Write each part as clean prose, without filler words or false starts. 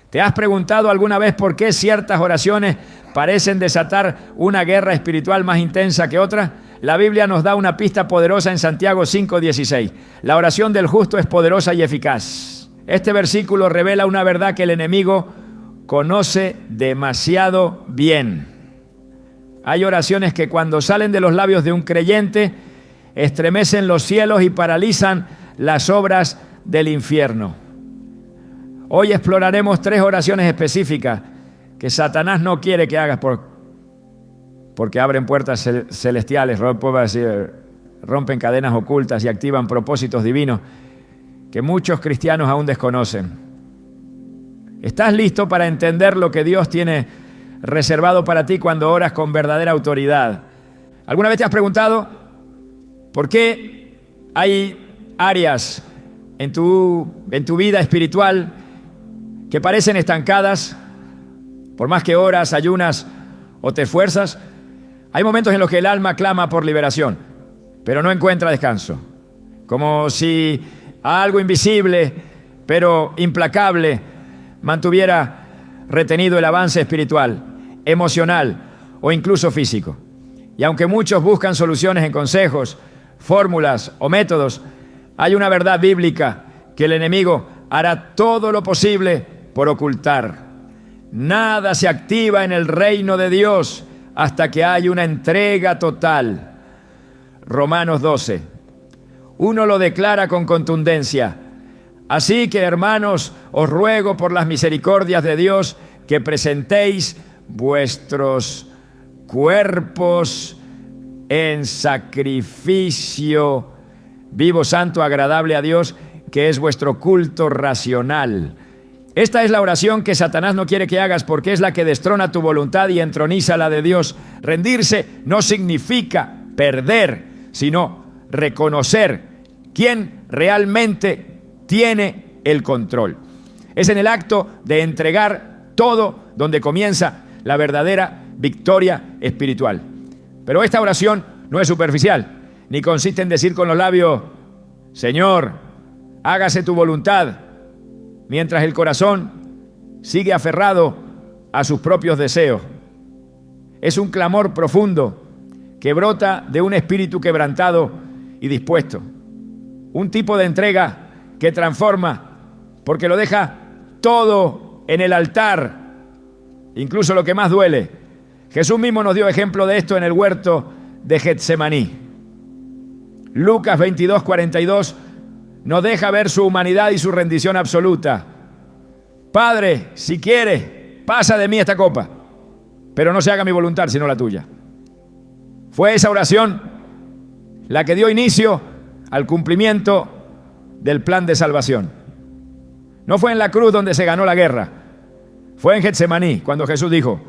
¿Te has preguntado alguna vez por qué ciertas oraciones parecen desatar una guerra espiritual más intensa que otras? La Biblia nos da una pista poderosa en Santiago 5:16. La oración del justo es poderosa y eficaz. Este versículo revela una verdad que el enemigo conoce demasiado bien. Hay oraciones que cuando salen de los labios de un creyente estremecen los cielos y paralizan las obras del infierno. Hoy exploraremos 3 oraciones específicas que Satanás no quiere que hagas porque abren puertas celestiales, rompen cadenas ocultas y activan propósitos divinos que muchos cristianos aún desconocen. ¿Estás listo para entender lo que Dios tiene reservado para ti cuando oras con verdadera autoridad? ¿Alguna vez te has preguntado por qué hay áreas en tu vida espiritual que parecen estancadas? Por más que oras, ayunas o te esfuerzas, hay momentos en los que el alma clama por liberación, pero no encuentra descanso. Como si algo invisible, pero implacable, mantuviera retenido el avance espiritual, emocional o incluso físico. Y aunque muchos buscan soluciones en consejos, fórmulas o métodos, hay una verdad bíblica que el enemigo hará todo lo posible por ocultar. Nada se activa en el reino de Dios hasta que hay una entrega total. Romanos 12. Uno lo declara con contundencia. Así que, hermanos, os ruego por las misericordias de Dios que presentéis vuestros cuerpos en sacrificio vivo, santo, agradable a Dios, que es vuestro culto racional. Esta es la oración que Satanás no quiere que hagas porque es la que destrona tu voluntad y entroniza la de Dios. Rendirse no significa perder, sino reconocer quién realmente tiene el control. Es en el acto de entregar todo donde comienza la verdadera victoria espiritual. Pero esta oración no es superficial, ni consiste en decir con los labios, Señor, hágase tu voluntad, mientras el corazón sigue aferrado a sus propios deseos. Es un clamor profundo que brota de un espíritu quebrantado y dispuesto. Un tipo de entrega que transforma, porque lo deja todo en el altar, incluso lo que más duele. Jesús mismo nos dio ejemplo de esto en el huerto de Getsemaní. Lucas 22:42 nos deja ver su humanidad y su rendición absoluta. Padre, si quieres, pasa de mí esta copa, pero no se haga mi voluntad sino la tuya. Fue esa oración la que dio inicio al cumplimiento del plan de salvación. No fue en la cruz donde se ganó la guerra, fue en Getsemaní cuando Jesús dijo,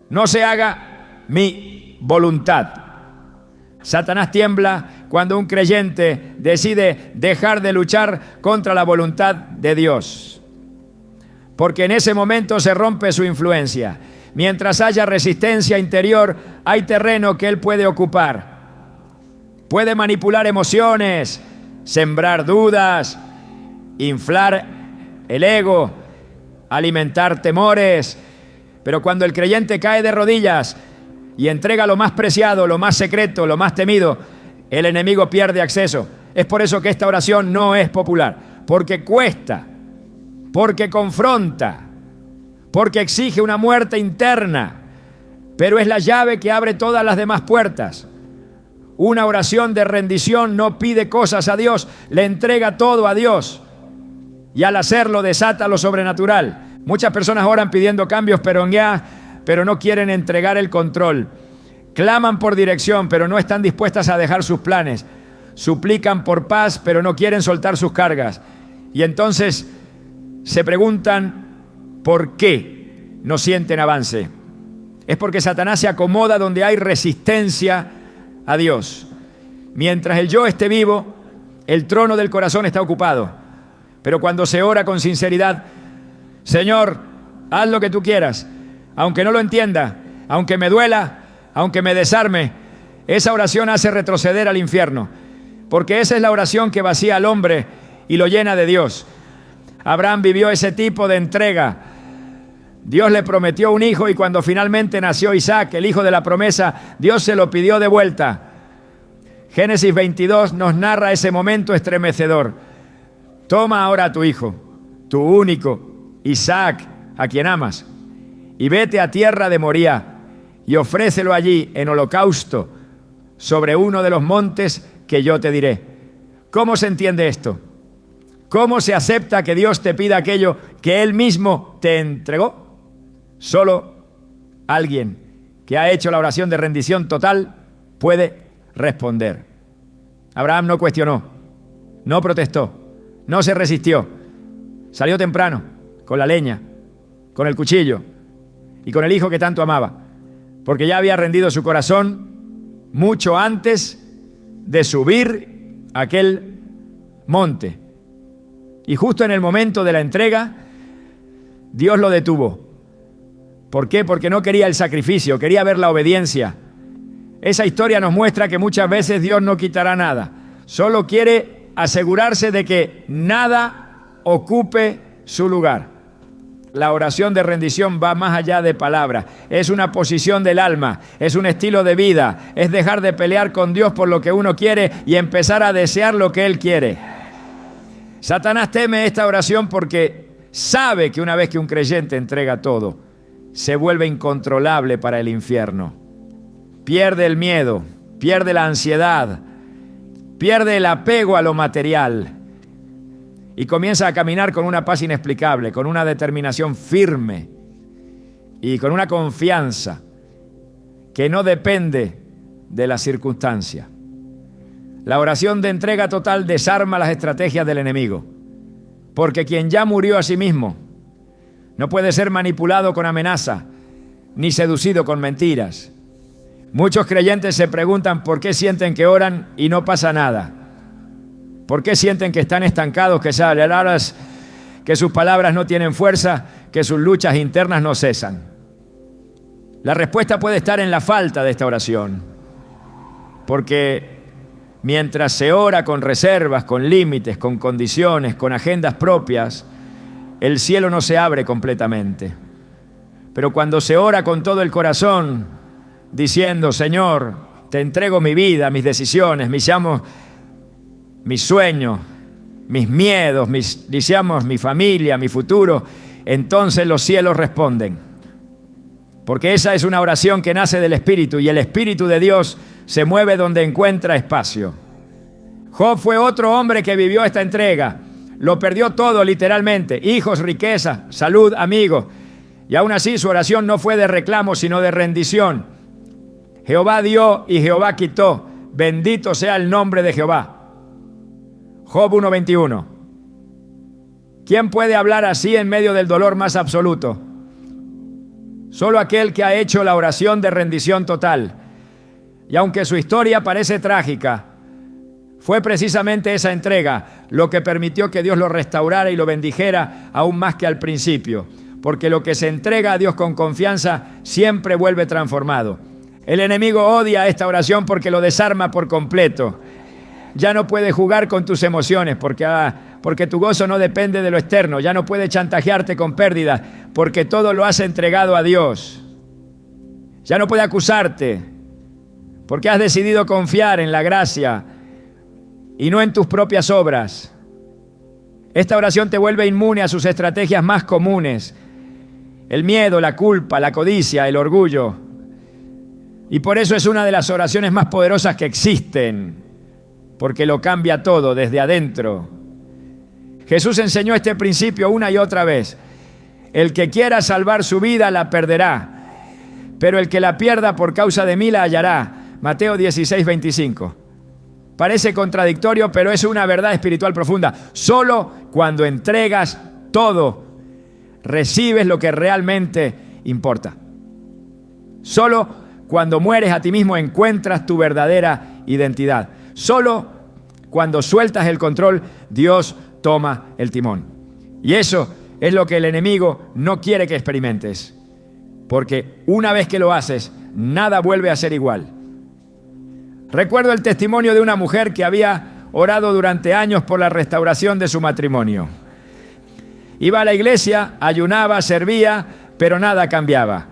no se haga mi voluntad. Satanás tiembla cuando un creyente decide dejar de luchar contra la voluntad de Dios, porque en ese momento se rompe su influencia. Mientras haya resistencia interior, hay terreno que él puede ocupar. Puede manipular emociones, sembrar dudas, inflar el ego, alimentar temores. Pero cuando el creyente cae de rodillas y entrega lo más preciado, lo más secreto, lo más temido, el enemigo pierde acceso. Es por eso que esta oración no es popular, porque cuesta, porque confronta, porque exige una muerte interna, pero es la llave que abre todas las demás puertas. Una oración de rendición no pide cosas a Dios, le entrega todo a Dios, y al hacerlo desata lo sobrenatural. Muchas personas oran pidiendo cambios, pero no quieren entregar el control. Claman por dirección, pero no están dispuestas a dejar sus planes. Suplican por paz, pero no quieren soltar sus cargas. Y entonces se preguntan por qué no sienten avance. Es porque Satanás se acomoda donde hay resistencia a Dios. Mientras el yo esté vivo, el trono del corazón está ocupado. Pero cuando se ora con sinceridad, Señor, haz lo que tú quieras, aunque no lo entienda, aunque me duela, aunque me desarme, esa oración hace retroceder al infierno, porque esa es la oración que vacía al hombre y lo llena de Dios. Abraham vivió ese tipo de entrega. Dios le prometió un hijo y cuando finalmente nació Isaac, el hijo de la promesa, Dios se lo pidió de vuelta. Génesis 22 nos narra ese momento estremecedor. Toma ahora a tu hijo, tu único, Isaac, a quien amas, y vete a tierra de Moría y ofrécelo allí en holocausto sobre uno de los montes que yo te diré. ¿Cómo se entiende esto? ¿Cómo se acepta que Dios te pida aquello que Él mismo te entregó? Solo alguien que ha hecho la oración de rendición total puede responder. Abraham no cuestionó, no protestó, no se resistió. Salió temprano, con la leña, con el cuchillo y con el hijo que tanto amaba, porque ya había rendido su corazón mucho antes de subir a aquel monte. Y justo en el momento de la entrega, Dios lo detuvo. ¿Por qué? Porque no quería el sacrificio, quería ver la obediencia. Esa historia nos muestra que muchas veces Dios no quitará nada. Solo quiere asegurarse de que nada ocupe su lugar. La oración de rendición va más allá de palabras. Es una posición del alma, es un estilo de vida, es dejar de pelear con Dios por lo que uno quiere y empezar a desear lo que Él quiere. Satanás teme esta oración porque sabe que una vez que un creyente entrega todo, se vuelve incontrolable para el infierno. Pierde el miedo, pierde la ansiedad, pierde el apego a lo material y comienza a caminar con una paz inexplicable, con una determinación firme y con una confianza que no depende de la circunstancia. La oración de entrega total desarma las estrategias del enemigo, porque quien ya murió a sí mismo no puede ser manipulado con amenaza, ni seducido con mentiras. Muchos creyentes se preguntan por qué sienten que oran y no pasa nada. ¿Por qué sienten que están estancados, que sus palabras no tienen fuerza, que sus luchas internas no cesan? La respuesta puede estar en la falta de esta oración. Porque mientras se ora con reservas, con límites, con condiciones, con agendas propias, el cielo no se abre completamente. Pero cuando se ora con todo el corazón, diciendo, Señor, te entrego mi vida, mis decisiones, mis sueños, mis miedos, mi familia, mi futuro, entonces los cielos responden. Porque esa es una oración que nace del Espíritu y el Espíritu de Dios se mueve donde encuentra espacio. Job fue otro hombre que vivió esta entrega. Lo perdió todo literalmente, hijos, riqueza, salud, amigos. Y aún así su oración no fue de reclamo, sino de rendición. Jehová dio y Jehová quitó. Bendito sea el nombre de Jehová. Job 1:21. ¿Quién puede hablar así en medio del dolor más absoluto? Solo aquel que ha hecho la oración de rendición total. Y aunque su historia parece trágica, fue precisamente esa entrega lo que permitió que Dios lo restaurara y lo bendijera aún más que al principio. Porque lo que se entrega a Dios con confianza siempre vuelve transformado. El enemigo odia esta oración porque lo desarma por completo. Ya no puede jugar con tus emociones porque tu gozo no depende de lo externo. Ya no puede chantajearte con pérdidas porque todo lo has entregado a Dios. Ya no puede acusarte porque has decidido confiar en la gracia y no en tus propias obras. Esta oración te vuelve inmune a sus estrategias más comunes: el miedo, la culpa, la codicia, el orgullo. Y por eso es una de las oraciones más poderosas que existen, porque lo cambia todo desde adentro. Jesús enseñó este principio una y otra vez: el que quiera salvar su vida la perderá, pero el que la pierda por causa de mí la hallará. Mateo 16:25. Parece contradictorio, pero es una verdad espiritual profunda. Solo cuando entregas todo, recibes lo que realmente importa. Solo cuando mueres a ti mismo encuentras tu verdadera identidad. Solo cuando sueltas el control, Dios toma el timón. Y eso es lo que el enemigo no quiere que experimentes. Porque una vez que lo haces, nada vuelve a ser igual. Recuerdo el testimonio de una mujer que había orado durante años por la restauración de su matrimonio. Iba a la iglesia, ayunaba, servía, pero nada cambiaba.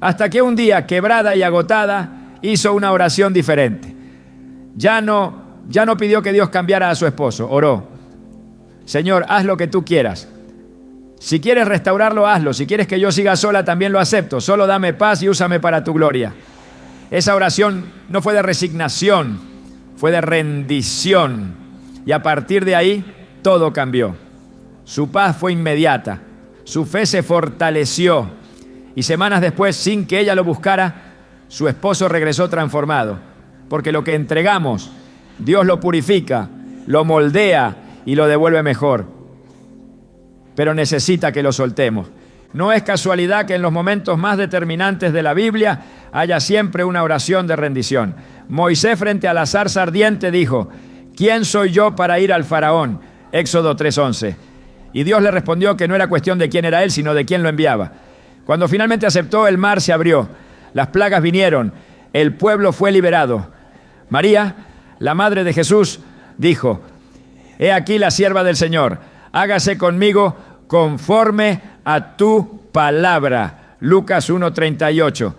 Hasta que un día, quebrada y agotada, hizo una oración diferente. Ya no pidió que Dios cambiara a su esposo, oró: Señor, haz lo que tú quieras. Si quieres restaurarlo, hazlo. Si quieres que yo siga sola, también lo acepto. Solo dame paz y úsame para tu gloria. Esa oración no fue de resignación, fue de rendición. Y a partir de ahí, todo cambió. Su paz fue inmediata. Su fe se fortaleció. Y semanas después, sin que ella lo buscara, su esposo regresó transformado. Porque lo que entregamos, Dios lo purifica, lo moldea y lo devuelve mejor. Pero necesita que lo soltemos. No es casualidad que en los momentos más determinantes de la Biblia haya siempre una oración de rendición. Moisés, frente a la zarza ardiente, dijo: ¿quién soy yo para ir al faraón? Éxodo 3:11. Y Dios le respondió que no era cuestión de quién era él, sino de quién lo enviaba. Cuando finalmente aceptó, el mar se abrió, las plagas vinieron, el pueblo fue liberado. María, la madre de Jesús, dijo: he aquí la sierva del Señor, hágase conmigo conforme a tu palabra. Lucas 1:38.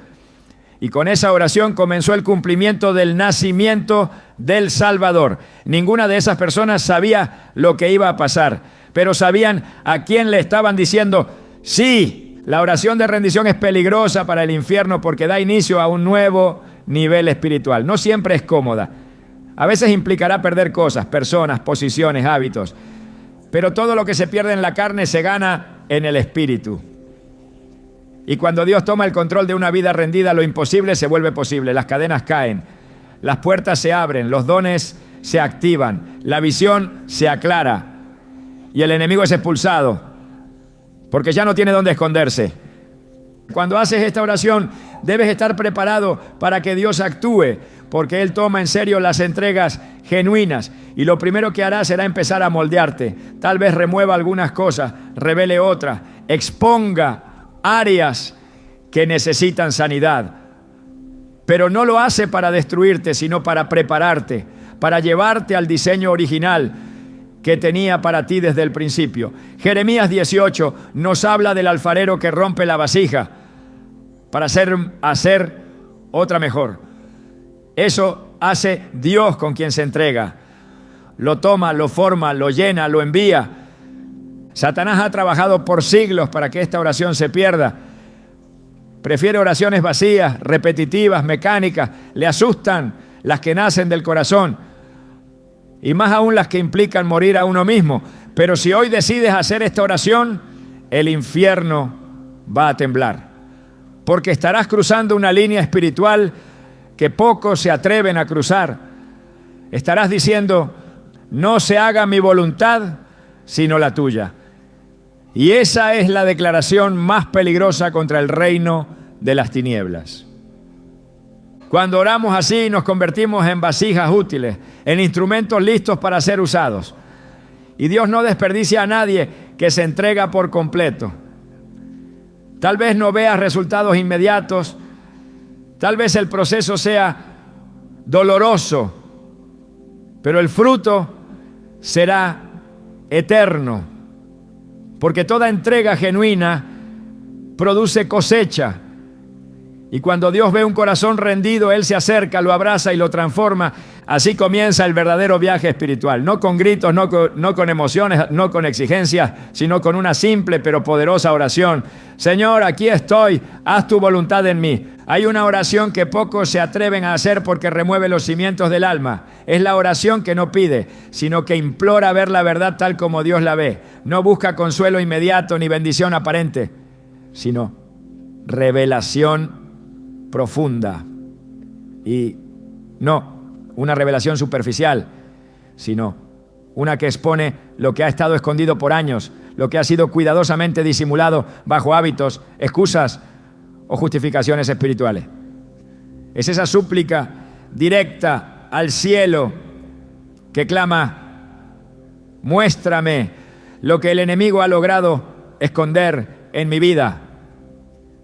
Y con esa oración comenzó el cumplimiento del nacimiento del Salvador. Ninguna de esas personas sabía lo que iba a pasar, pero sabían a quién le estaban diciendo sí. La oración de rendición es peligrosa para el infierno porque da inicio a un nuevo nivel espiritual. No siempre es cómoda. A veces implicará perder cosas, personas, posiciones, hábitos. Pero todo lo que se pierde en la carne se gana en el espíritu. Y cuando Dios toma el control de una vida rendida, lo imposible se vuelve posible. Las cadenas caen, las puertas se abren, los dones se activan, la visión se aclara y el enemigo es expulsado porque ya no tiene dónde esconderse. Cuando haces esta oración, debes estar preparado para que Dios actúe, porque Él toma en serio las entregas genuinas y lo primero que hará será empezar a moldearte. Tal vez remueva algunas cosas, revele otras, exponga áreas que necesitan sanidad. Pero no lo hace para destruirte, sino para prepararte, para llevarte al diseño original que tenía para ti desde el principio. Jeremías 18 nos habla del alfarero que rompe la vasija para hacer otra mejor. Eso hace Dios con quien se entrega. Lo toma, lo forma, lo llena, lo envía. Satanás ha trabajado por siglos para que esta oración se pierda. Prefiere oraciones vacías, repetitivas, mecánicas. Le asustan las que nacen del corazón. Y más aún las que implican morir a uno mismo. Pero si hoy decides hacer esta oración, el infierno va a temblar. Porque estarás cruzando una línea espiritual que pocos se atreven a cruzar. Estarás diciendo: no se haga mi voluntad, sino la tuya. Y esa es la declaración más peligrosa contra el reino de las tinieblas. Cuando oramos así, nos convertimos en vasijas útiles, en instrumentos listos para ser usados. Y Dios no desperdicia a nadie que se entrega por completo. Tal vez no veas resultados inmediatos, tal vez el proceso sea doloroso, pero el fruto será eterno, porque toda entrega genuina produce cosecha. Y cuando Dios ve un corazón rendido, Él se acerca, lo abraza y lo transforma. Así comienza el verdadero viaje espiritual. No con gritos, no con emociones, no con exigencias, sino con una simple pero poderosa oración. Señor, aquí estoy, haz tu voluntad en mí. Hay una oración que pocos se atreven a hacer porque remueve los cimientos del alma. Es la oración que no pide, sino que implora ver la verdad tal como Dios la ve. No busca consuelo inmediato ni bendición aparente, sino revelación profunda. Y no una revelación superficial, sino una que expone lo que ha estado escondido por años, lo que ha sido cuidadosamente disimulado bajo hábitos, excusas o justificaciones espirituales. Es esa súplica directa al cielo que clama: muéstrame lo que el enemigo ha logrado esconder en mi vida.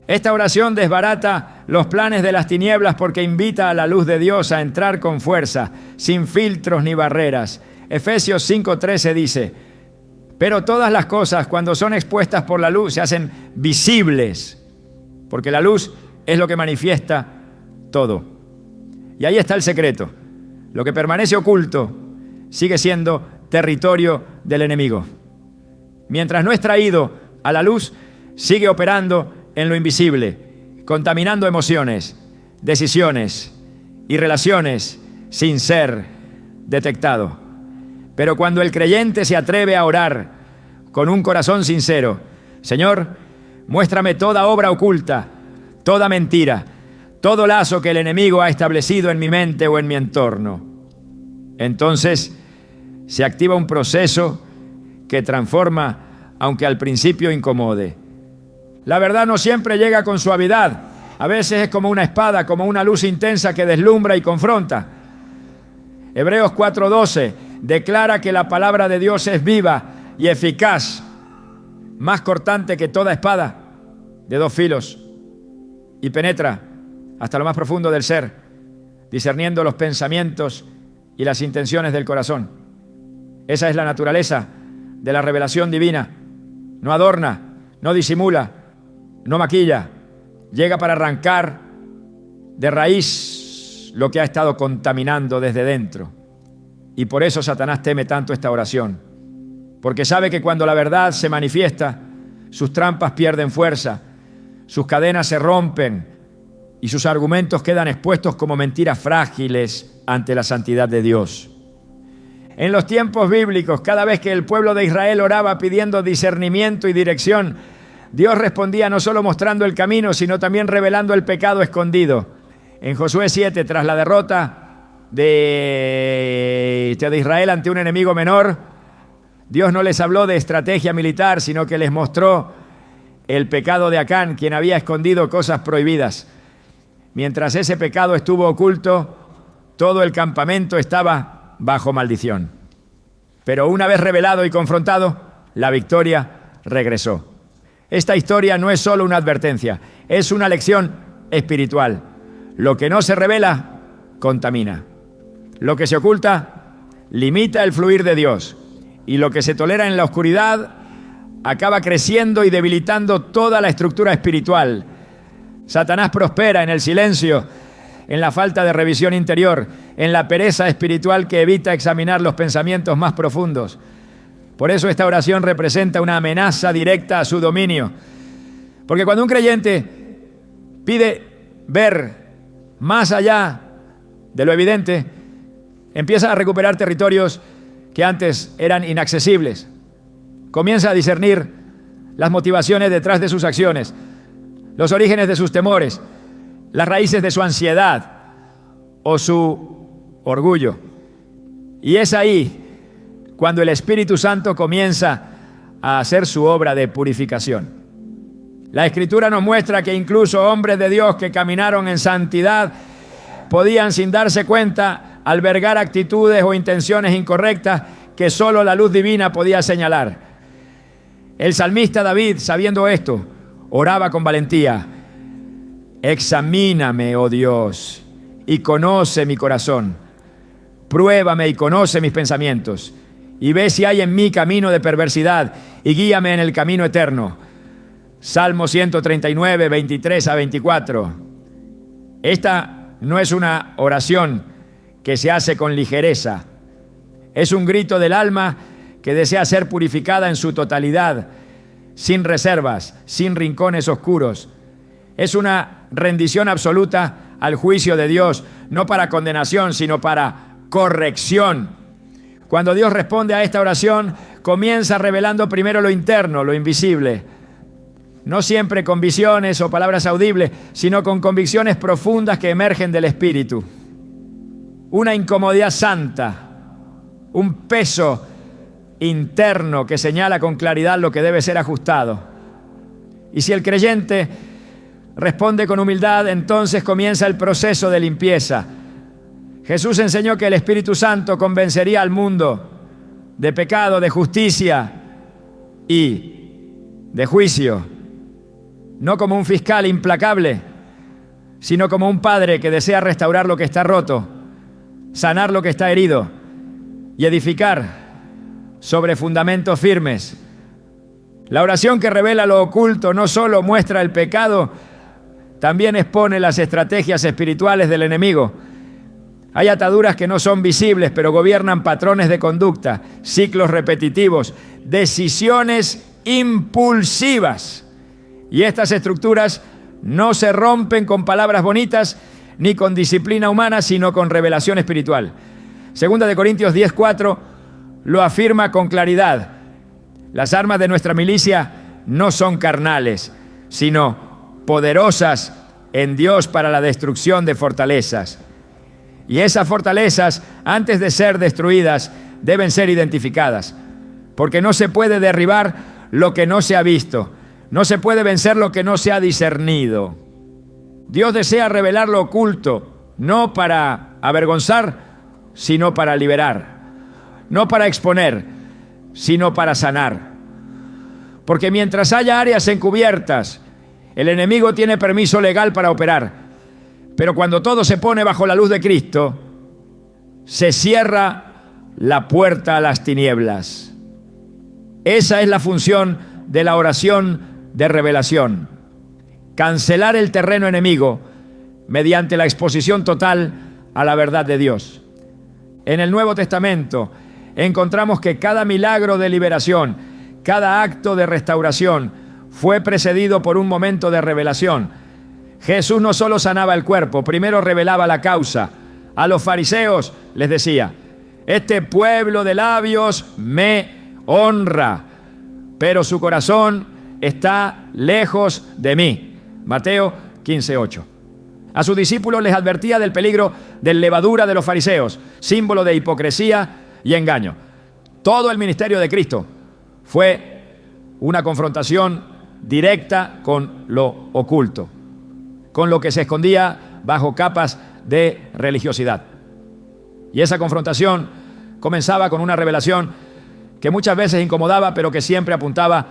Esta oración desbarata los planes de las tinieblas porque invita a la luz de Dios a entrar con fuerza, sin filtros ni barreras. Efesios 5:13 dice: Pero todas las cosas, cuando son expuestas por la luz, se hacen visibles, porque la luz es lo que manifiesta todo. Y ahí está el secreto. Lo que permanece oculto sigue siendo territorio del enemigo. Mientras no es traído a la luz, sigue operando en lo invisible, contaminando emociones, decisiones y relaciones sin ser detectado. Pero cuando el creyente se atreve a orar con un corazón sincero, Señor, muéstrame toda obra oculta, toda mentira, todo lazo que el enemigo ha establecido en mi mente o en mi entorno. Entonces se activa un proceso que transforma, aunque al principio incomode. La verdad no siempre llega con suavidad. A veces es como una espada, como una luz intensa que deslumbra y confronta. Hebreos 4:12 declara que la palabra de Dios es viva y eficaz, más cortante que toda espada de dos filos, y penetra hasta lo más profundo del ser, discerniendo los pensamientos y las intenciones del corazón. Esa es la naturaleza de la revelación divina. No adorna, no disimula, no maquilla. Llega para arrancar de raíz lo que ha estado contaminando desde dentro. Y por eso Satanás teme tanto esta oración, porque sabe que cuando la verdad se manifiesta, sus trampas pierden fuerza, sus cadenas se rompen y sus argumentos quedan expuestos como mentiras frágiles ante la santidad de Dios. En los tiempos bíblicos, cada vez que el pueblo de Israel oraba pidiendo discernimiento y dirección, Dios respondía no solo mostrando el camino, sino también revelando el pecado escondido. En Josué 7, tras la derrota de Israel ante un enemigo menor, Dios no les habló de estrategia militar, sino que les mostró el pecado de Acán, quien había escondido cosas prohibidas. Mientras ese pecado estuvo oculto, todo el campamento estaba bajo maldición. Pero una vez revelado y confrontado, la victoria regresó. Esta historia no es solo una advertencia, es una lección espiritual. Lo que no se revela, contamina. Lo que se oculta, limita el fluir de Dios. Y lo que se tolera en la oscuridad, acaba creciendo y debilitando toda la estructura espiritual. Satanás prospera en el silencio, en la falta de revisión interior, en la pereza espiritual que evita examinar los pensamientos más profundos. Por eso esta oración representa una amenaza directa a su dominio. Porque cuando un creyente pide ver más allá de lo evidente, empieza a recuperar territorios que antes eran inaccesibles. Comienza a discernir las motivaciones detrás de sus acciones, los orígenes de sus temores, las raíces de su ansiedad o su orgullo. Y es ahí cuando el Espíritu Santo comienza a hacer su obra de purificación. La Escritura nos muestra que incluso hombres de Dios que caminaron en santidad podían, sin darse cuenta, albergar actitudes o intenciones incorrectas que solo la luz divina podía señalar. El salmista David, sabiendo esto, oraba con valentía: examíname, oh Dios, y conoce mi corazón. Pruébame y conoce mis pensamientos, y ve si hay en mí camino de perversidad, y guíame en el camino eterno. Salmo 139, 23 a 24. Esta no es una oración que se hace con ligereza. Es un grito del alma que desea ser purificada en su totalidad, sin reservas, sin rincones oscuros. Es una rendición absoluta al juicio de Dios, no para condenación, sino para corrección. Cuando Dios responde a esta oración, comienza revelando primero lo interno, lo invisible. No siempre con visiones o palabras audibles, sino con convicciones profundas que emergen del Espíritu. Una incomodidad santa, un peso interno que señala con claridad lo que debe ser ajustado. Y si el creyente responde con humildad, entonces comienza el proceso de limpieza. Jesús enseñó que el Espíritu Santo convencería al mundo de pecado, de justicia y de juicio, no como un fiscal implacable, sino como un padre que desea restaurar lo que está roto, sanar lo que está herido y edificar sobre fundamentos firmes. La oración que revela lo oculto no solo muestra el pecado, también expone las estrategias espirituales del enemigo. Hay ataduras que no son visibles, pero gobiernan patrones de conducta, ciclos repetitivos, decisiones impulsivas. Y estas estructuras no se rompen con palabras bonitas ni con disciplina humana, sino con revelación espiritual. Segunda de Corintios 10:4 lo afirma con claridad. Las armas de nuestra milicia no son carnales, sino poderosas en Dios para la destrucción de fortalezas. Y esas fortalezas, antes de ser destruidas, deben ser identificadas. Porque no se puede derribar lo que no se ha visto. No se puede vencer lo que no se ha discernido. Dios desea revelar lo oculto, no para avergonzar, sino para liberar. No para exponer, sino para sanar. Porque mientras haya áreas encubiertas, el enemigo tiene permiso legal para operar. Pero cuando todo se pone bajo la luz de Cristo, se cierra la puerta a las tinieblas. Esa es la función de la oración de revelación. Cancelar el terreno enemigo mediante la exposición total a la verdad de Dios. En el Nuevo Testamento encontramos que cada milagro de liberación, cada acto de restauración fue precedido por un momento de revelación. Jesús no solo sanaba el cuerpo, primero revelaba la causa. A los fariseos les decía: este pueblo de labios me honra, pero su corazón está lejos de mí. Mateo 15:8. A sus discípulos les advertía del peligro de levadura de los fariseos, símbolo de hipocresía y engaño. Todo el ministerio de Cristo fue una confrontación directa con lo oculto, con lo que se escondía bajo capas de religiosidad. Y esa confrontación comenzaba con una revelación que muchas veces incomodaba, pero que siempre apuntaba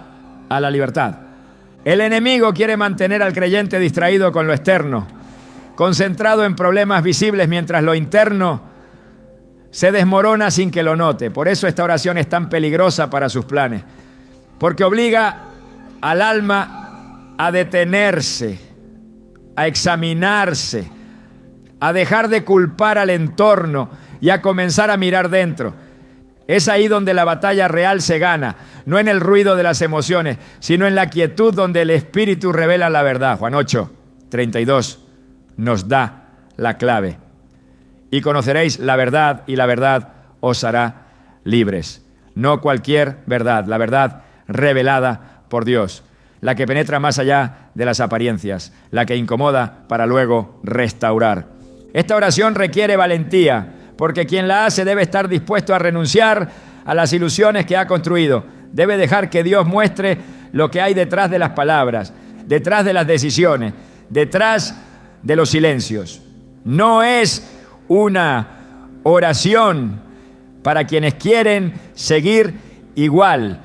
a la libertad. El enemigo quiere mantener al creyente distraído con lo externo, concentrado en problemas visibles, mientras lo interno se desmorona sin que lo note. Por eso esta oración es tan peligrosa para sus planes, porque obliga al alma a detenerse, a examinarse, a dejar de culpar al entorno y a comenzar a mirar dentro. Es ahí donde la batalla real se gana, no en el ruido de las emociones, sino en la quietud donde el Espíritu revela la verdad. Juan 8:32 nos da la clave. Y conoceréis la verdad, y la verdad os hará libres. No cualquier verdad, la verdad revelada por Dios, la que penetra más allá de las apariencias, la que incomoda para luego restaurar. Esta oración requiere valentía, porque quien la hace debe estar dispuesto a renunciar a las ilusiones que ha construido. Debe dejar que Dios muestre lo que hay detrás de las palabras, detrás de las decisiones, detrás de los silencios. No es una oración para quienes quieren seguir igual.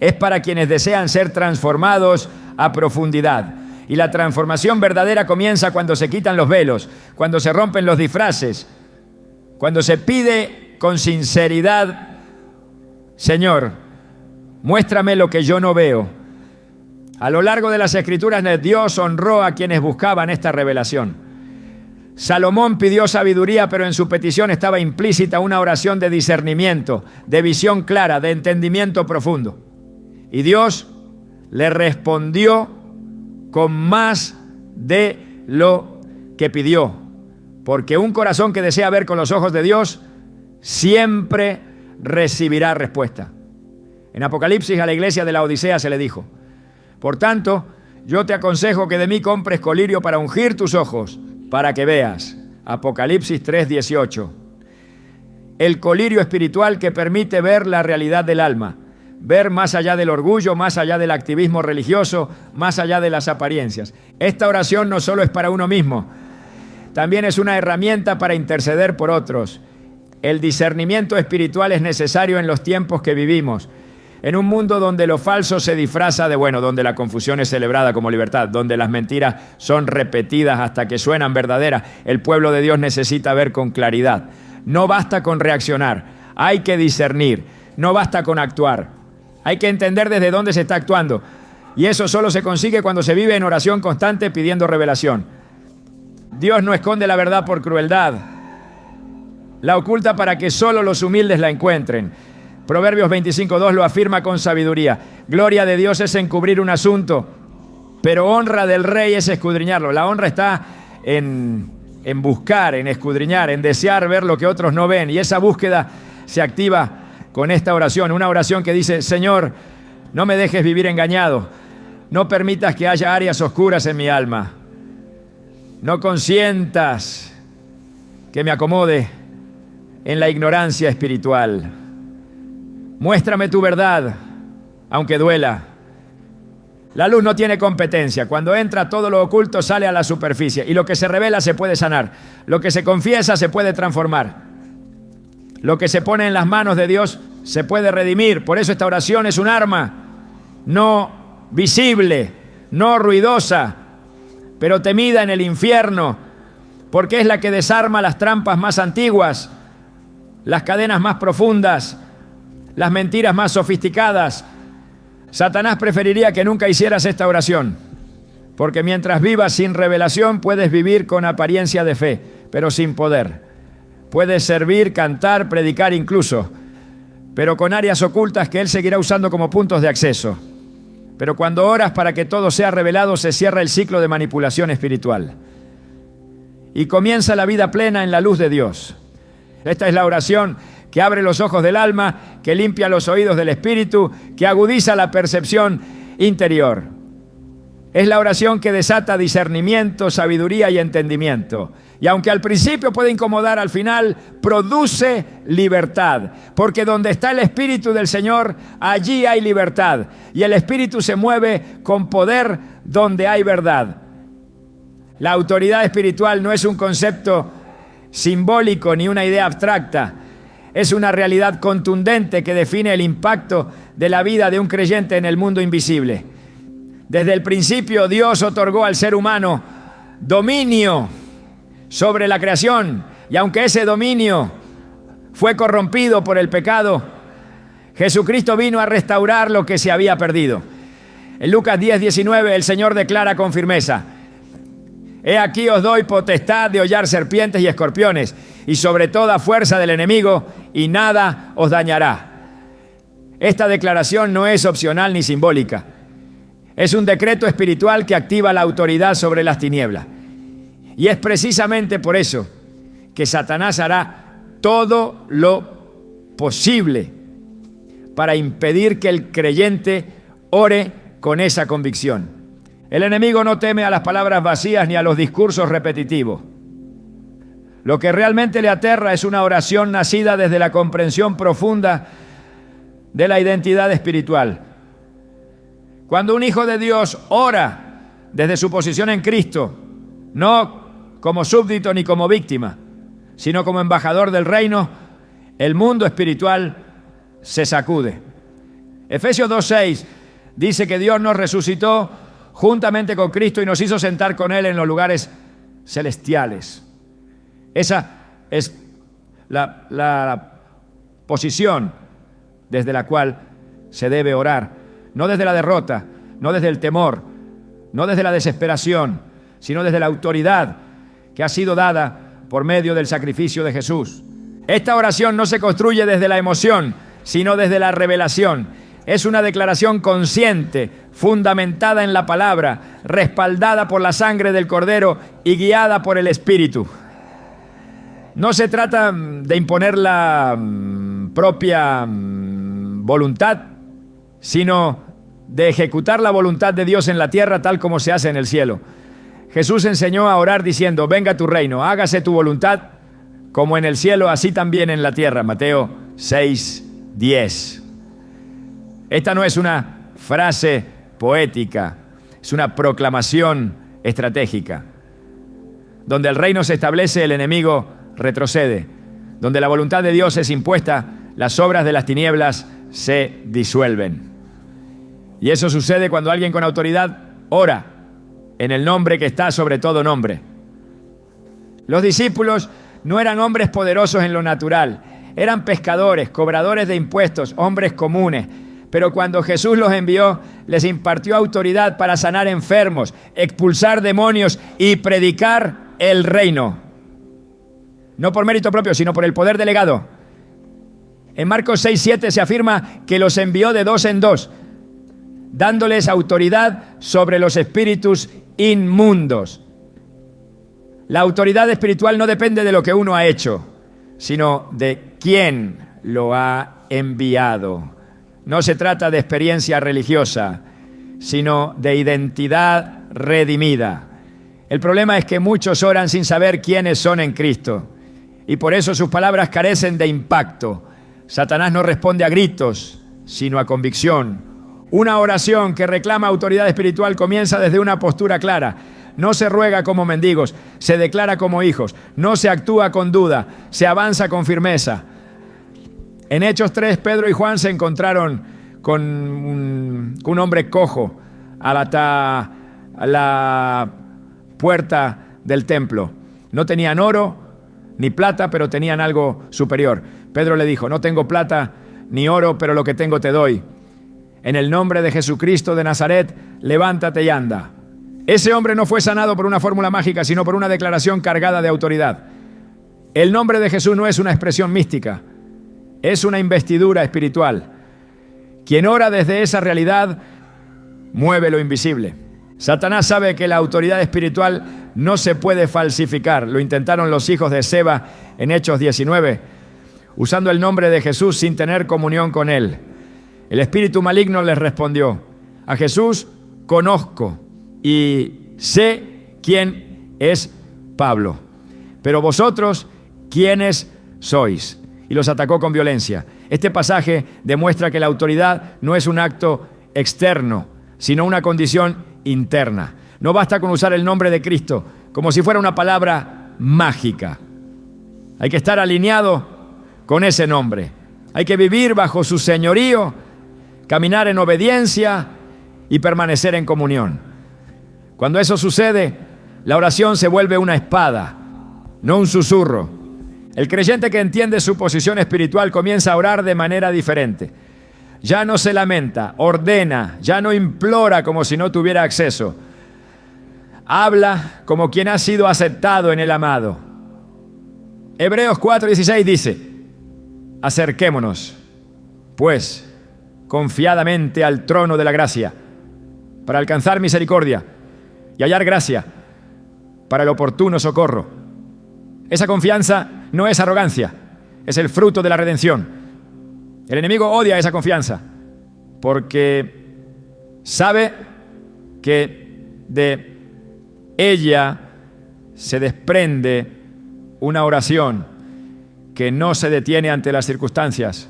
Es para quienes desean ser transformados a profundidad. Y la transformación verdadera comienza cuando se quitan los velos, cuando se rompen los disfraces, cuando se pide con sinceridad: Señor, muéstrame lo que yo no veo. A lo largo de las Escrituras, Dios honró a quienes buscaban esta revelación. Salomón pidió sabiduría, pero en su petición estaba implícita una oración de discernimiento, de visión clara, de entendimiento profundo. Y Dios le respondió con más de lo que pidió, porque un corazón que desea ver con los ojos de Dios siempre recibirá respuesta. En Apocalipsis a la iglesia de la Odisea se le dijo: por tanto, yo te aconsejo que de mí compres colirio para ungir tus ojos, para que veas. Apocalipsis 3:18. El colirio espiritual que permite ver la realidad del alma, ver más allá del orgullo, más allá del activismo religioso, más allá de las apariencias. Esta oración no solo es para uno mismo, también es una herramienta para interceder por otros. El discernimiento espiritual es necesario en los tiempos que vivimos, en un mundo donde lo falso se disfraza de bueno, donde la confusión es celebrada como libertad, donde las mentiras son repetidas hasta que suenan verdaderas. El pueblo de Dios necesita ver con claridad. No basta con reaccionar, hay que discernir. no basta con actuar. Hay que entender desde dónde se está actuando. Y eso solo se consigue cuando se vive en oración constante pidiendo revelación. Dios no esconde la verdad por crueldad. La oculta para que solo los humildes la encuentren. Proverbios 25:2 lo afirma con sabiduría. Gloria de Dios es encubrir un asunto, pero honra del rey es escudriñarlo. La honra está en buscar, en escudriñar, en desear ver lo que otros no ven. Y esa búsqueda se activa con esta oración. Una oración que dice: Señor, no me dejes vivir engañado. No permitas que haya áreas oscuras en mi alma. No consientas que me acomode en la ignorancia espiritual. Muéstrame tu verdad, aunque duela. La luz no tiene competencia. Cuando entra, todo lo oculto sale a la superficie. Y lo que se revela se puede sanar. Lo que se confiesa se puede transformar. Lo que se pone en las manos de Dios se puede redimir. Por eso esta oración es un arma, no visible, no ruidosa, pero temida en el infierno, porque es la que desarma las trampas más antiguas, las cadenas más profundas, las mentiras más sofisticadas. Satanás preferiría que nunca hicieras esta oración, porque mientras vivas sin revelación puedes vivir con apariencia de fe, pero sin poder. Puedes servir, cantar, predicar incluso, pero con áreas ocultas que él seguirá usando como puntos de acceso. Pero cuando oras para que todo sea revelado, se cierra el ciclo de manipulación espiritual y comienza la vida plena en la luz de Dios. Esta es la oración que abre los ojos del alma, que limpia los oídos del espíritu, que agudiza la percepción interior. Es la oración que desata discernimiento, sabiduría y entendimiento. Y aunque al principio puede incomodar, al final produce libertad. Porque donde está el Espíritu del Señor, allí hay libertad. Y el Espíritu se mueve con poder donde hay verdad. La autoridad espiritual no es un concepto simbólico ni una idea abstracta. Es una realidad contundente que define el impacto de la vida de un creyente en el mundo invisible. Desde el principio, Dios otorgó al ser humano dominio sobre la creación, y aunque ese dominio fue corrompido por el pecado, Jesucristo vino a restaurar lo que se había perdido. En Lucas 10:19 el Señor declara con firmeza: He aquí os doy potestad de hollar serpientes y escorpiones, y sobre toda fuerza del enemigo, y nada os dañará. Esta declaración no es opcional ni simbólica. Es un decreto espiritual que activa la autoridad sobre las tinieblas. Y es precisamente por eso que Satanás hará todo lo posible para impedir que el creyente ore con esa convicción. El enemigo no teme a las palabras vacías ni a los discursos repetitivos. Lo que realmente le aterra es una oración nacida desde la comprensión profunda de la identidad espiritual. Cuando un hijo de Dios ora desde su posición en Cristo, no como súbdito ni como víctima, sino como embajador del reino, el mundo espiritual se sacude. Efesios 2:6 dice que Dios nos resucitó juntamente con Cristo y nos hizo sentar con Él en los lugares celestiales. Esa es la posición desde la cual se debe orar. No desde la derrota, no desde el temor, no desde la desesperación, sino desde la autoridad que ha sido dada por medio del sacrificio de Jesús. Esta oración no se construye desde la emoción, sino desde la revelación. Es una declaración consciente, fundamentada en la palabra, respaldada por la sangre del Cordero y guiada por el Espíritu. No se trata de imponer la propia voluntad, sino de ejecutar la voluntad de Dios en la tierra tal como se hace en el cielo. Jesús enseñó a orar diciendo: venga tu reino, hágase tu voluntad como en el cielo, así también en la tierra. Mateo 6:10. Esta no es una frase poética, es una proclamación estratégica. Donde el reino se establece, el enemigo retrocede. Donde la voluntad de Dios es impuesta, las obras de las tinieblas se disuelven. Y eso sucede cuando alguien con autoridad ora en el nombre que está sobre todo nombre. Los discípulos no eran hombres poderosos en lo natural, Eran pescadores, cobradores de impuestos, hombres comunes. Pero cuando Jesús los envió, les impartió autoridad para sanar enfermos, expulsar demonios y predicar el reino. No por mérito propio, sino por el poder delegado. En Marcos 6:7 se afirma que los envió de dos en dos, dándoles autoridad sobre los espíritus inmundos. La autoridad espiritual no depende de lo que uno ha hecho, sino de quién lo ha enviado. No se trata de experiencia religiosa, sino de identidad redimida. El problema es que muchos oran sin saber quiénes son en Cristo, y por eso sus palabras carecen de impacto. Satanás no responde a gritos, sino a convicción. Una oración que reclama autoridad espiritual comienza desde una postura clara. No se ruega como mendigos, se declara como hijos. No se actúa con duda, se avanza con firmeza. En Hechos 3, Pedro y Juan se encontraron con un hombre cojo a la puerta del templo. No tenían oro ni plata, pero tenían algo superior. Pedro le dijo: no tengo plata ni oro, pero lo que tengo te doy. En el nombre de Jesucristo de Nazaret, levántate y anda. Ese hombre no fue sanado por una fórmula mágica, sino por una declaración cargada de autoridad. El nombre de Jesús no es una expresión mística, es una investidura espiritual. Quien ora desde esa realidad mueve lo invisible. Satanás sabe que la autoridad espiritual no se puede falsificar. Lo intentaron los hijos de Seba en Hechos 19, usando el nombre de Jesús sin tener comunión con él. El espíritu maligno les respondió: a Jesús conozco y sé quién es Pablo, pero vosotros, ¿quiénes sois? Y los atacó con violencia. Este pasaje demuestra que la autoridad no es un acto externo, sino una condición interna. No basta con usar el nombre de Cristo como si fuera una palabra mágica. Hay que estar alineado con ese nombre. Hay que vivir bajo su señorío, caminar en obediencia y permanecer en comunión. Cuando eso sucede, la oración se vuelve una espada, no un susurro. El creyente que entiende su posición espiritual comienza a orar de manera diferente. Ya no se lamenta, ordena, ya no implora como si no tuviera acceso. Habla como quien ha sido aceptado en el amado. Hebreos 4:16 dice: acerquémonos, pues, confiadamente al trono de la gracia, para alcanzar misericordia y hallar gracia para el oportuno socorro. Esa confianza no es arrogancia, es el fruto de la redención. El enemigo odia esa confianza porque sabe que de ella se desprende una oración que no se detiene ante las circunstancias,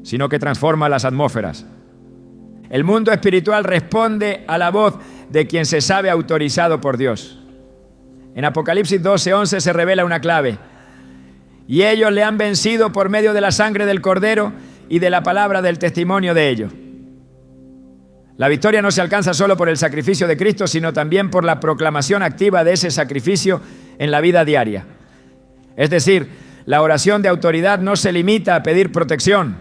sino que transforma las atmósferas. El mundo espiritual responde a la voz de quien se sabe autorizado por Dios. En Apocalipsis 12:11 se revela una clave: y ellos le han vencido por medio de la sangre del Cordero y de la palabra del testimonio de ellos. La victoria no se alcanza solo por el sacrificio de Cristo, sino también por la proclamación activa de ese sacrificio en la vida diaria. Es decir, la oración de autoridad no se limita a pedir protección.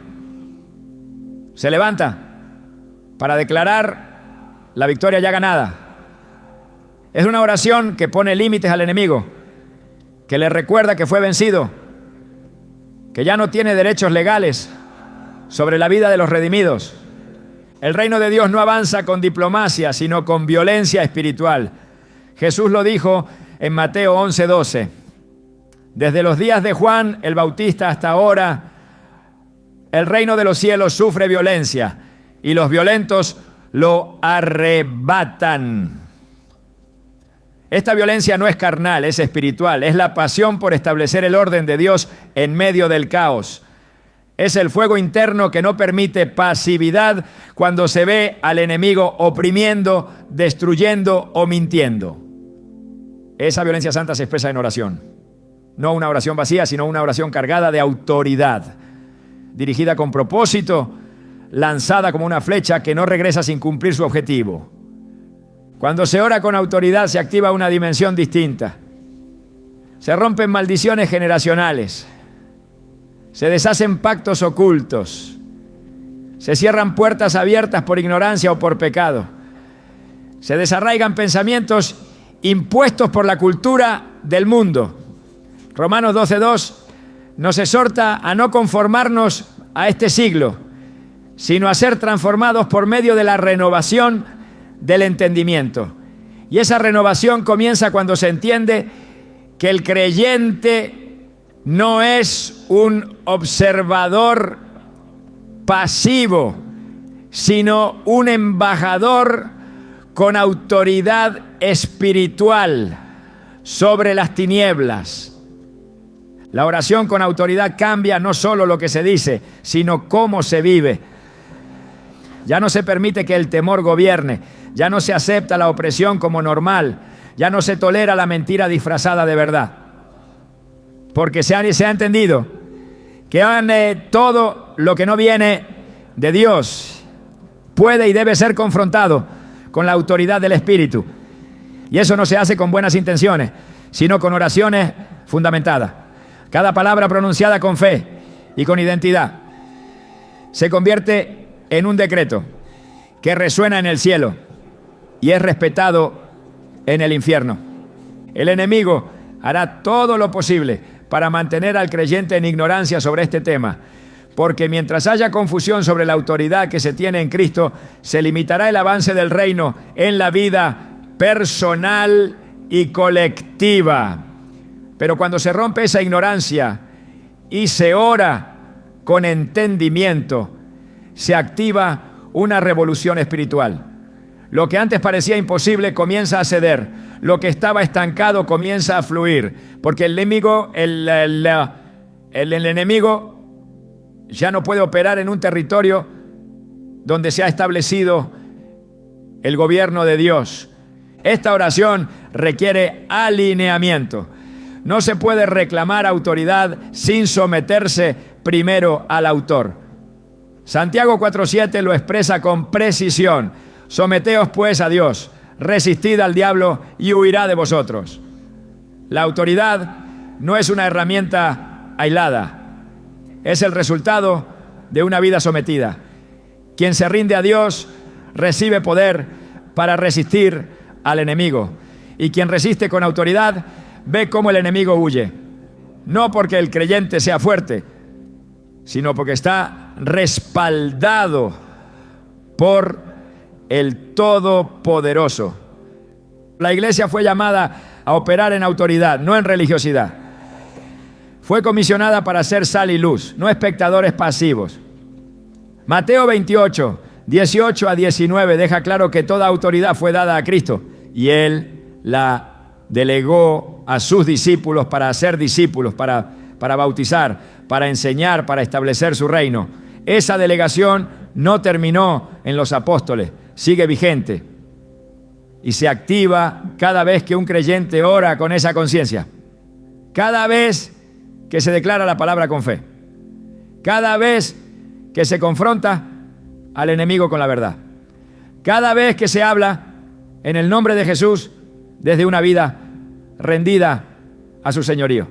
Se levanta para declarar la victoria ya ganada. Es una oración que pone límites al enemigo, que le recuerda que fue vencido, que ya no tiene derechos legales sobre la vida de los redimidos. El reino de Dios no avanza con diplomacia, sino con violencia espiritual. Jesús lo dijo en Mateo 11:12. Desde los días de Juan el Bautista hasta ahora, el reino de los cielos sufre violencia y los violentos lo arrebatan. Esta violencia no es carnal, es espiritual. Es la pasión por establecer el orden de Dios en medio del caos. Es el fuego interno que no permite pasividad cuando se ve al enemigo oprimiendo, destruyendo o mintiendo. Esa violencia santa se expresa en oración. No una oración vacía, sino una oración cargada de autoridad, dirigida con propósito, lanzada como una flecha que no regresa sin cumplir su objetivo. Cuando se ora con autoridad se activa una dimensión distinta. Se rompen maldiciones generacionales. Se deshacen pactos ocultos. Se cierran puertas abiertas por ignorancia o por pecado. Se desarraigan pensamientos impuestos por la cultura del mundo. Romanos 12:2 nos exhorta a no conformarnos a este siglo, sino a ser transformados por medio de la renovación del entendimiento. Y esa renovación comienza cuando se entiende que el creyente no es un observador pasivo, sino un embajador con autoridad espiritual sobre las tinieblas. La oración con autoridad cambia no solo lo que se dice, sino cómo se vive. Ya no se permite que el temor gobierne, ya no se acepta la opresión como normal, ya no se tolera la mentira disfrazada de verdad. Porque se ha entendido que todo lo que no viene de Dios puede y debe ser confrontado con la autoridad del Espíritu. Y eso no se hace con buenas intenciones, sino con oraciones fundamentadas. Cada palabra pronunciada con fe y con identidad se convierte en un decreto que resuena en el cielo y es respetado en el infierno. El enemigo hará todo lo posible para mantener al creyente en ignorancia sobre este tema, porque mientras haya confusión sobre la autoridad que se tiene en Cristo, se limitará el avance del reino en la vida personal y colectiva. Pero cuando se rompe esa ignorancia y se ora con entendimiento, se activa una revolución espiritual. Lo que antes parecía imposible comienza a ceder. Lo que estaba estancado comienza a fluir. Porque el enemigo ya no puede operar en un territorio donde se ha establecido el gobierno de Dios. Esta oración requiere alineamiento. No se puede reclamar autoridad sin someterse primero al autor. Santiago 4:7 lo expresa con precisión. Someteos pues a Dios, resistid al diablo y huirá de vosotros. La autoridad no es una herramienta aislada, es el resultado de una vida sometida. Quien se rinde a Dios recibe poder para resistir al enemigo. Y quien resiste con autoridad ve cómo el enemigo huye. No porque el creyente sea fuerte, sino porque está respaldado por el Todopoderoso. La iglesia fue llamada a operar en autoridad, no en religiosidad. Fue comisionada para ser sal y luz, no espectadores pasivos. Mateo 28, 18 a 19 deja claro que toda autoridad fue dada a Cristo y Él la delegó a sus discípulos para hacer discípulos, para bautizar, para enseñar, para establecer su reino. Esa delegación no terminó en los apóstoles, sigue vigente y se activa cada vez que un creyente ora con esa conciencia, cada vez que se declara la palabra con fe, cada vez que se confronta al enemigo con la verdad, cada vez que se habla en el nombre de Jesús desde una vida rendida a su señorío.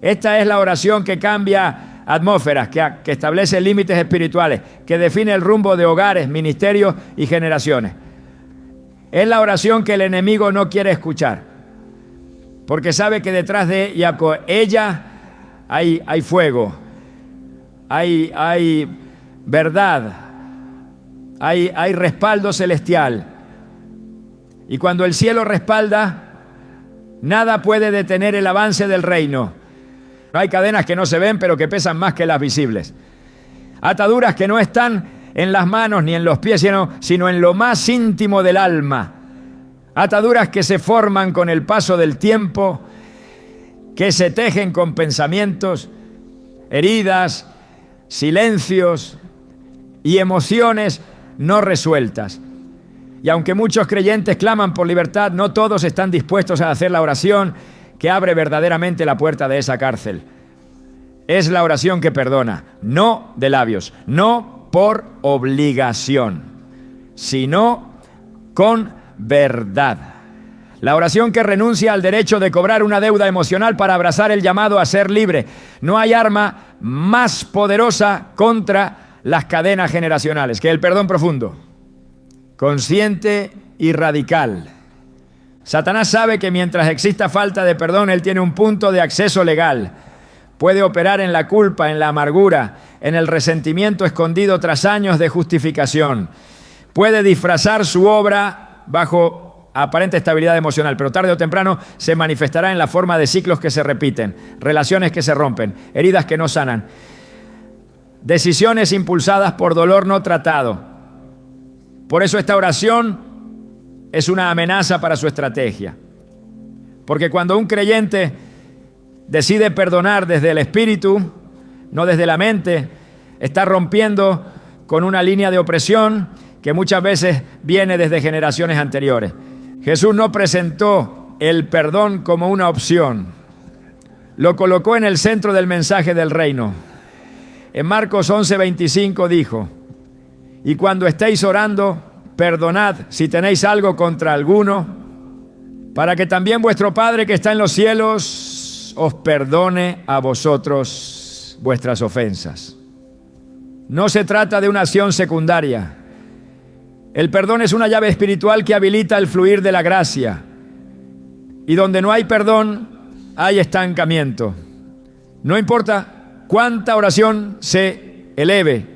Esta es la oración que cambia atmósferas, que establece límites espirituales, que define el rumbo de hogares, ministerios y generaciones. Es la oración que el enemigo no quiere escuchar, porque sabe que detrás de ella hay fuego, hay verdad, hay respaldo celestial. Y cuando el cielo respalda, nada puede detener el avance del reino. No hay cadenas que no se ven, pero que pesan más que las visibles. Ataduras que no están en las manos ni en los pies, sino en lo más íntimo del alma. Ataduras que se forman con el paso del tiempo, que se tejen con pensamientos, heridas, silencios y emociones no resueltas. Y aunque muchos creyentes claman por libertad, no todos están dispuestos a hacer la oración que abre verdaderamente la puerta de esa cárcel. Es la oración que perdona, no de labios, no por obligación, sino con verdad. La oración que renuncia al derecho de cobrar una deuda emocional para abrazar el llamado a ser libre. No hay arma más poderosa contra las cadenas generacionales que el perdón profundo, consciente y radical. Satanás sabe que mientras exista falta de perdón, él tiene un punto de acceso legal. Puede operar en la culpa, en la amargura, en el resentimiento escondido tras años de justificación. Puede disfrazar su obra bajo aparente estabilidad emocional, pero tarde o temprano se manifestará en la forma de ciclos que se repiten, relaciones que se rompen, heridas que no sanan, decisiones impulsadas por dolor no tratado. Por eso esta oración es una amenaza para su estrategia. Porque cuando un creyente decide perdonar desde el espíritu, no desde la mente, está rompiendo con una línea de opresión que muchas veces viene desde generaciones anteriores. Jesús no presentó el perdón como una opción, lo colocó en el centro del mensaje del reino. En Marcos 11:25 dijo: y cuando estéis orando, perdonad si tenéis algo contra alguno, para que también vuestro Padre que está en los cielos os perdone a vosotros vuestras ofensas. No se trata de una acción secundaria. El perdón es una llave espiritual que habilita el fluir de la gracia. Y donde no hay perdón, hay estancamiento. No importa cuánta oración se eleve,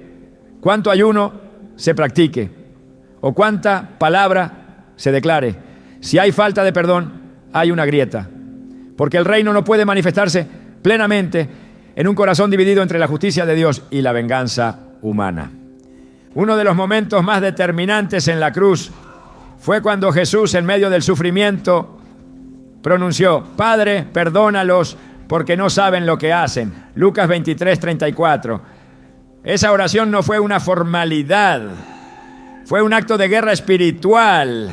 cuánto ayuno se practique o cuánta palabra se declare. Si hay falta de perdón, hay una grieta. Porque el reino no puede manifestarse plenamente en un corazón dividido entre la justicia de Dios y la venganza humana. Uno de los momentos más determinantes en la cruz fue cuando Jesús, en medio del sufrimiento, pronunció: Padre, perdónalos porque no saben lo que hacen. Lucas 23:34. Esa oración no fue una formalidad, fue un acto de guerra espiritual.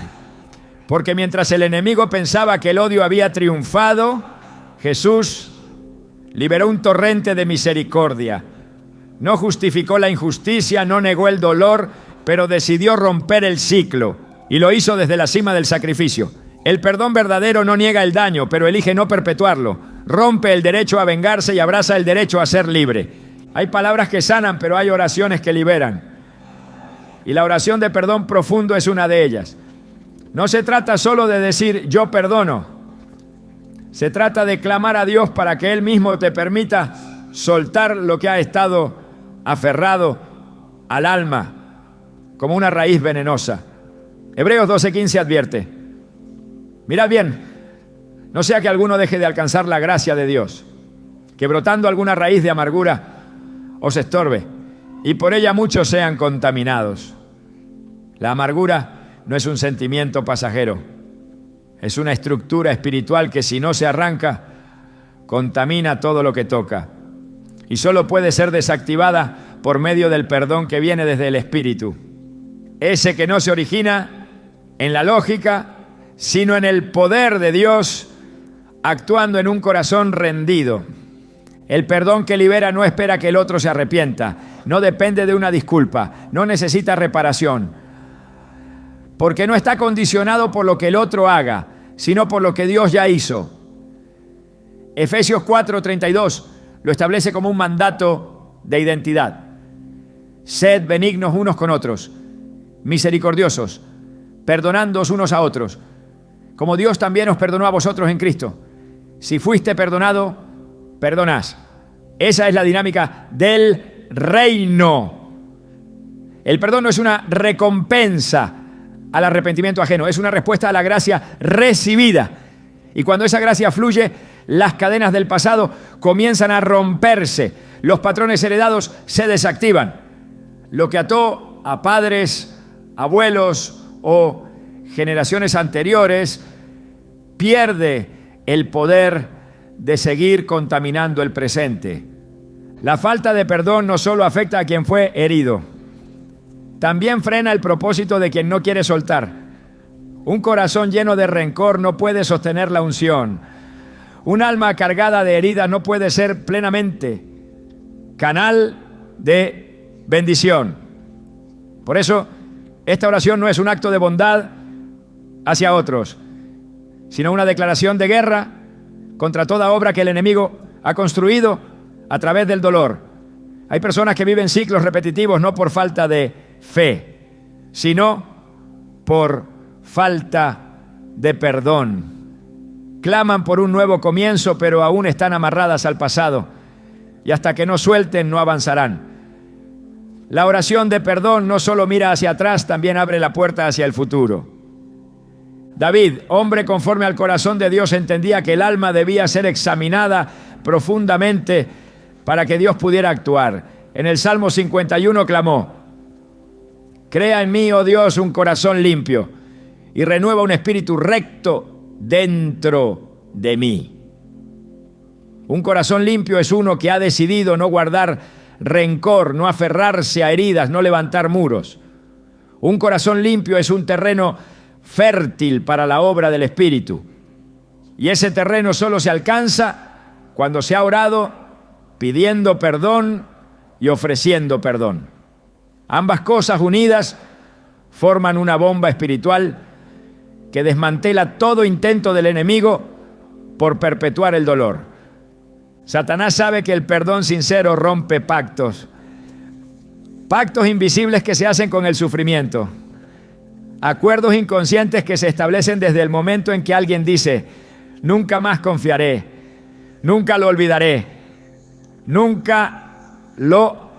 Porque mientras el enemigo pensaba que el odio había triunfado, Jesús liberó un torrente de misericordia. No justificó la injusticia, no negó el dolor, pero decidió romper el ciclo. Y lo hizo desde la cima del sacrificio. El perdón verdadero no niega el daño, pero elige no perpetuarlo. Rompe el derecho a vengarse y abraza el derecho a ser libre. Hay palabras que sanan, pero hay oraciones que liberan. Y la oración de perdón profundo es una de ellas. No se trata solo de decir yo perdono. Se trata de clamar a Dios para que Él mismo te permita soltar lo que ha estado aferrado al alma como una raíz venenosa. Hebreos 12:15 advierte: mirad bien, no sea que alguno deje de alcanzar la gracia de Dios, que brotando alguna raíz de amargura os estorbe, y por ella muchos sean contaminados. La amargura no es un sentimiento pasajero, es una estructura espiritual que si no se arranca, contamina todo lo que toca. Y solo puede ser desactivada por medio del perdón que viene desde el Espíritu. Ese que no se origina en la lógica, sino en el poder de Dios actuando en un corazón rendido. El perdón que libera no espera que el otro se arrepienta, no depende de una disculpa, no necesita reparación, porque no está condicionado por lo que el otro haga, sino por lo que Dios ya hizo. Efesios 4:32 lo establece como un mandato de identidad. Sed benignos unos con otros, misericordiosos, perdonándoos unos a otros, como Dios también os perdonó a vosotros en Cristo. Si fuiste perdonado, perdonás. Esa es la dinámica del reino. El perdón no es una recompensa al arrepentimiento ajeno, es una respuesta a la gracia recibida. Y cuando esa gracia fluye, las cadenas del pasado comienzan a romperse, los patrones heredados se desactivan. Lo que ató a padres, abuelos o generaciones anteriores pierde el poder de seguir contaminando el presente. La falta de perdón no solo afecta a quien fue herido, también frena el propósito de quien no quiere soltar. Un corazón lleno de rencor no puede sostener la unción. Un alma cargada de heridas no puede ser plenamente canal de bendición. Por eso, esta oración no es un acto de bondad hacia otros, sino una declaración de guerra contra toda obra que el enemigo ha construido a través del dolor. Hay personas que viven ciclos repetitivos no por falta de fe, sino por falta de perdón. Claman por un nuevo comienzo, pero aún están amarradas al pasado, y hasta que no suelten no avanzarán. La oración de perdón no solo mira hacia atrás, también abre la puerta hacia el futuro. David, hombre conforme al corazón de Dios, entendía que el alma debía ser examinada profundamente para que Dios pudiera actuar. En el Salmo 51 clamó: crea en mí, oh Dios, un corazón limpio y renueva un espíritu recto dentro de mí. Un corazón limpio es uno que ha decidido no guardar rencor, no aferrarse a heridas, no levantar muros. Un corazón limpio es un terreno fértil para la obra del Espíritu. Y ese terreno solo se alcanza cuando se ha orado pidiendo perdón y ofreciendo perdón. Ambas cosas unidas forman una bomba espiritual que desmantela todo intento del enemigo por perpetuar el dolor. Satanás sabe que el perdón sincero rompe pactos invisibles que se hacen con el sufrimiento, acuerdos inconscientes que se establecen desde el momento en que alguien dice: nunca más confiaré, nunca lo olvidaré, nunca lo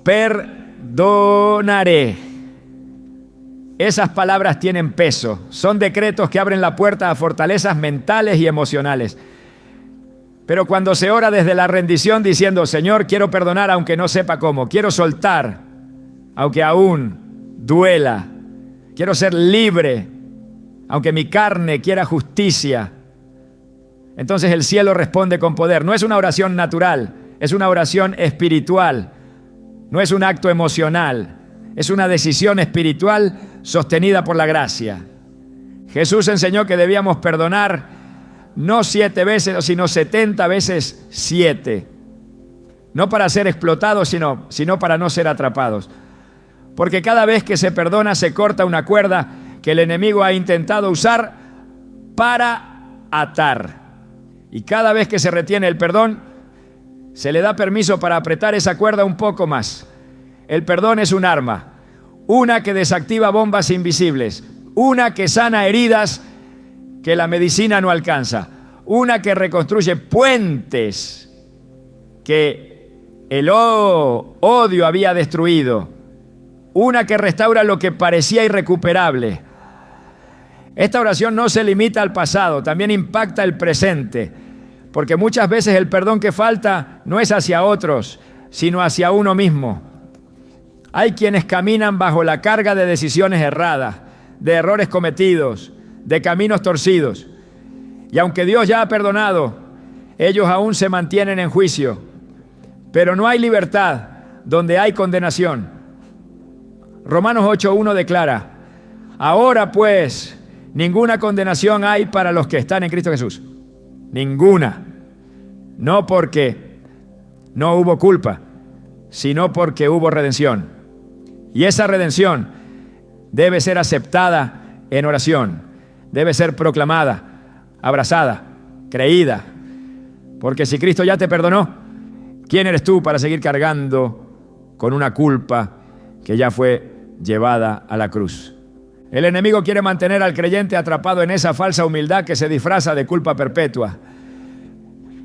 perdonaré. Esas palabras tienen peso, son decretos que abren la puerta a fortalezas mentales y emocionales. Pero cuando se ora desde la rendición diciendo: Señor, quiero perdonar aunque no sepa cómo, quiero soltar aunque aún duela, quiero ser libre aunque mi carne quiera justicia, entonces el cielo responde con poder. No es una oración natural, es una oración espiritual, no es un acto emocional, es una decisión espiritual sostenida por la gracia. Jesús enseñó que debíamos perdonar no 7 veces, sino 70 veces 7. No para ser explotados, sino para no ser atrapados. Porque cada vez que se perdona se corta una cuerda que el enemigo ha intentado usar para atar. Y cada vez que se retiene el perdón, se le da permiso para apretar esa cuerda un poco más. El perdón es un arma, una que desactiva bombas invisibles, una que sana heridas que la medicina no alcanza, una que reconstruye puentes que el odio había destruido, una que restaura lo que parecía irrecuperable. Esta oración no se limita al pasado, también impacta el presente, porque muchas veces el perdón que falta no es hacia otros, sino hacia uno mismo. Hay quienes caminan bajo la carga de decisiones erradas, de errores cometidos, de caminos torcidos. Y aunque Dios ya ha perdonado, ellos aún se mantienen en juicio. Pero no hay libertad donde hay condenación. Romanos 8:1 declara: ahora pues, ninguna condenación hay para los que están en Cristo Jesús. Ninguna. No porque no hubo culpa, sino porque hubo redención. Y esa redención debe ser aceptada en oración. Debe ser proclamada, abrazada, creída. Porque si Cristo ya te perdonó, ¿quién eres tú para seguir cargando con una culpa que ya fue llevada a la cruz? El enemigo quiere mantener al creyente atrapado en esa falsa humildad que se disfraza de culpa perpetua.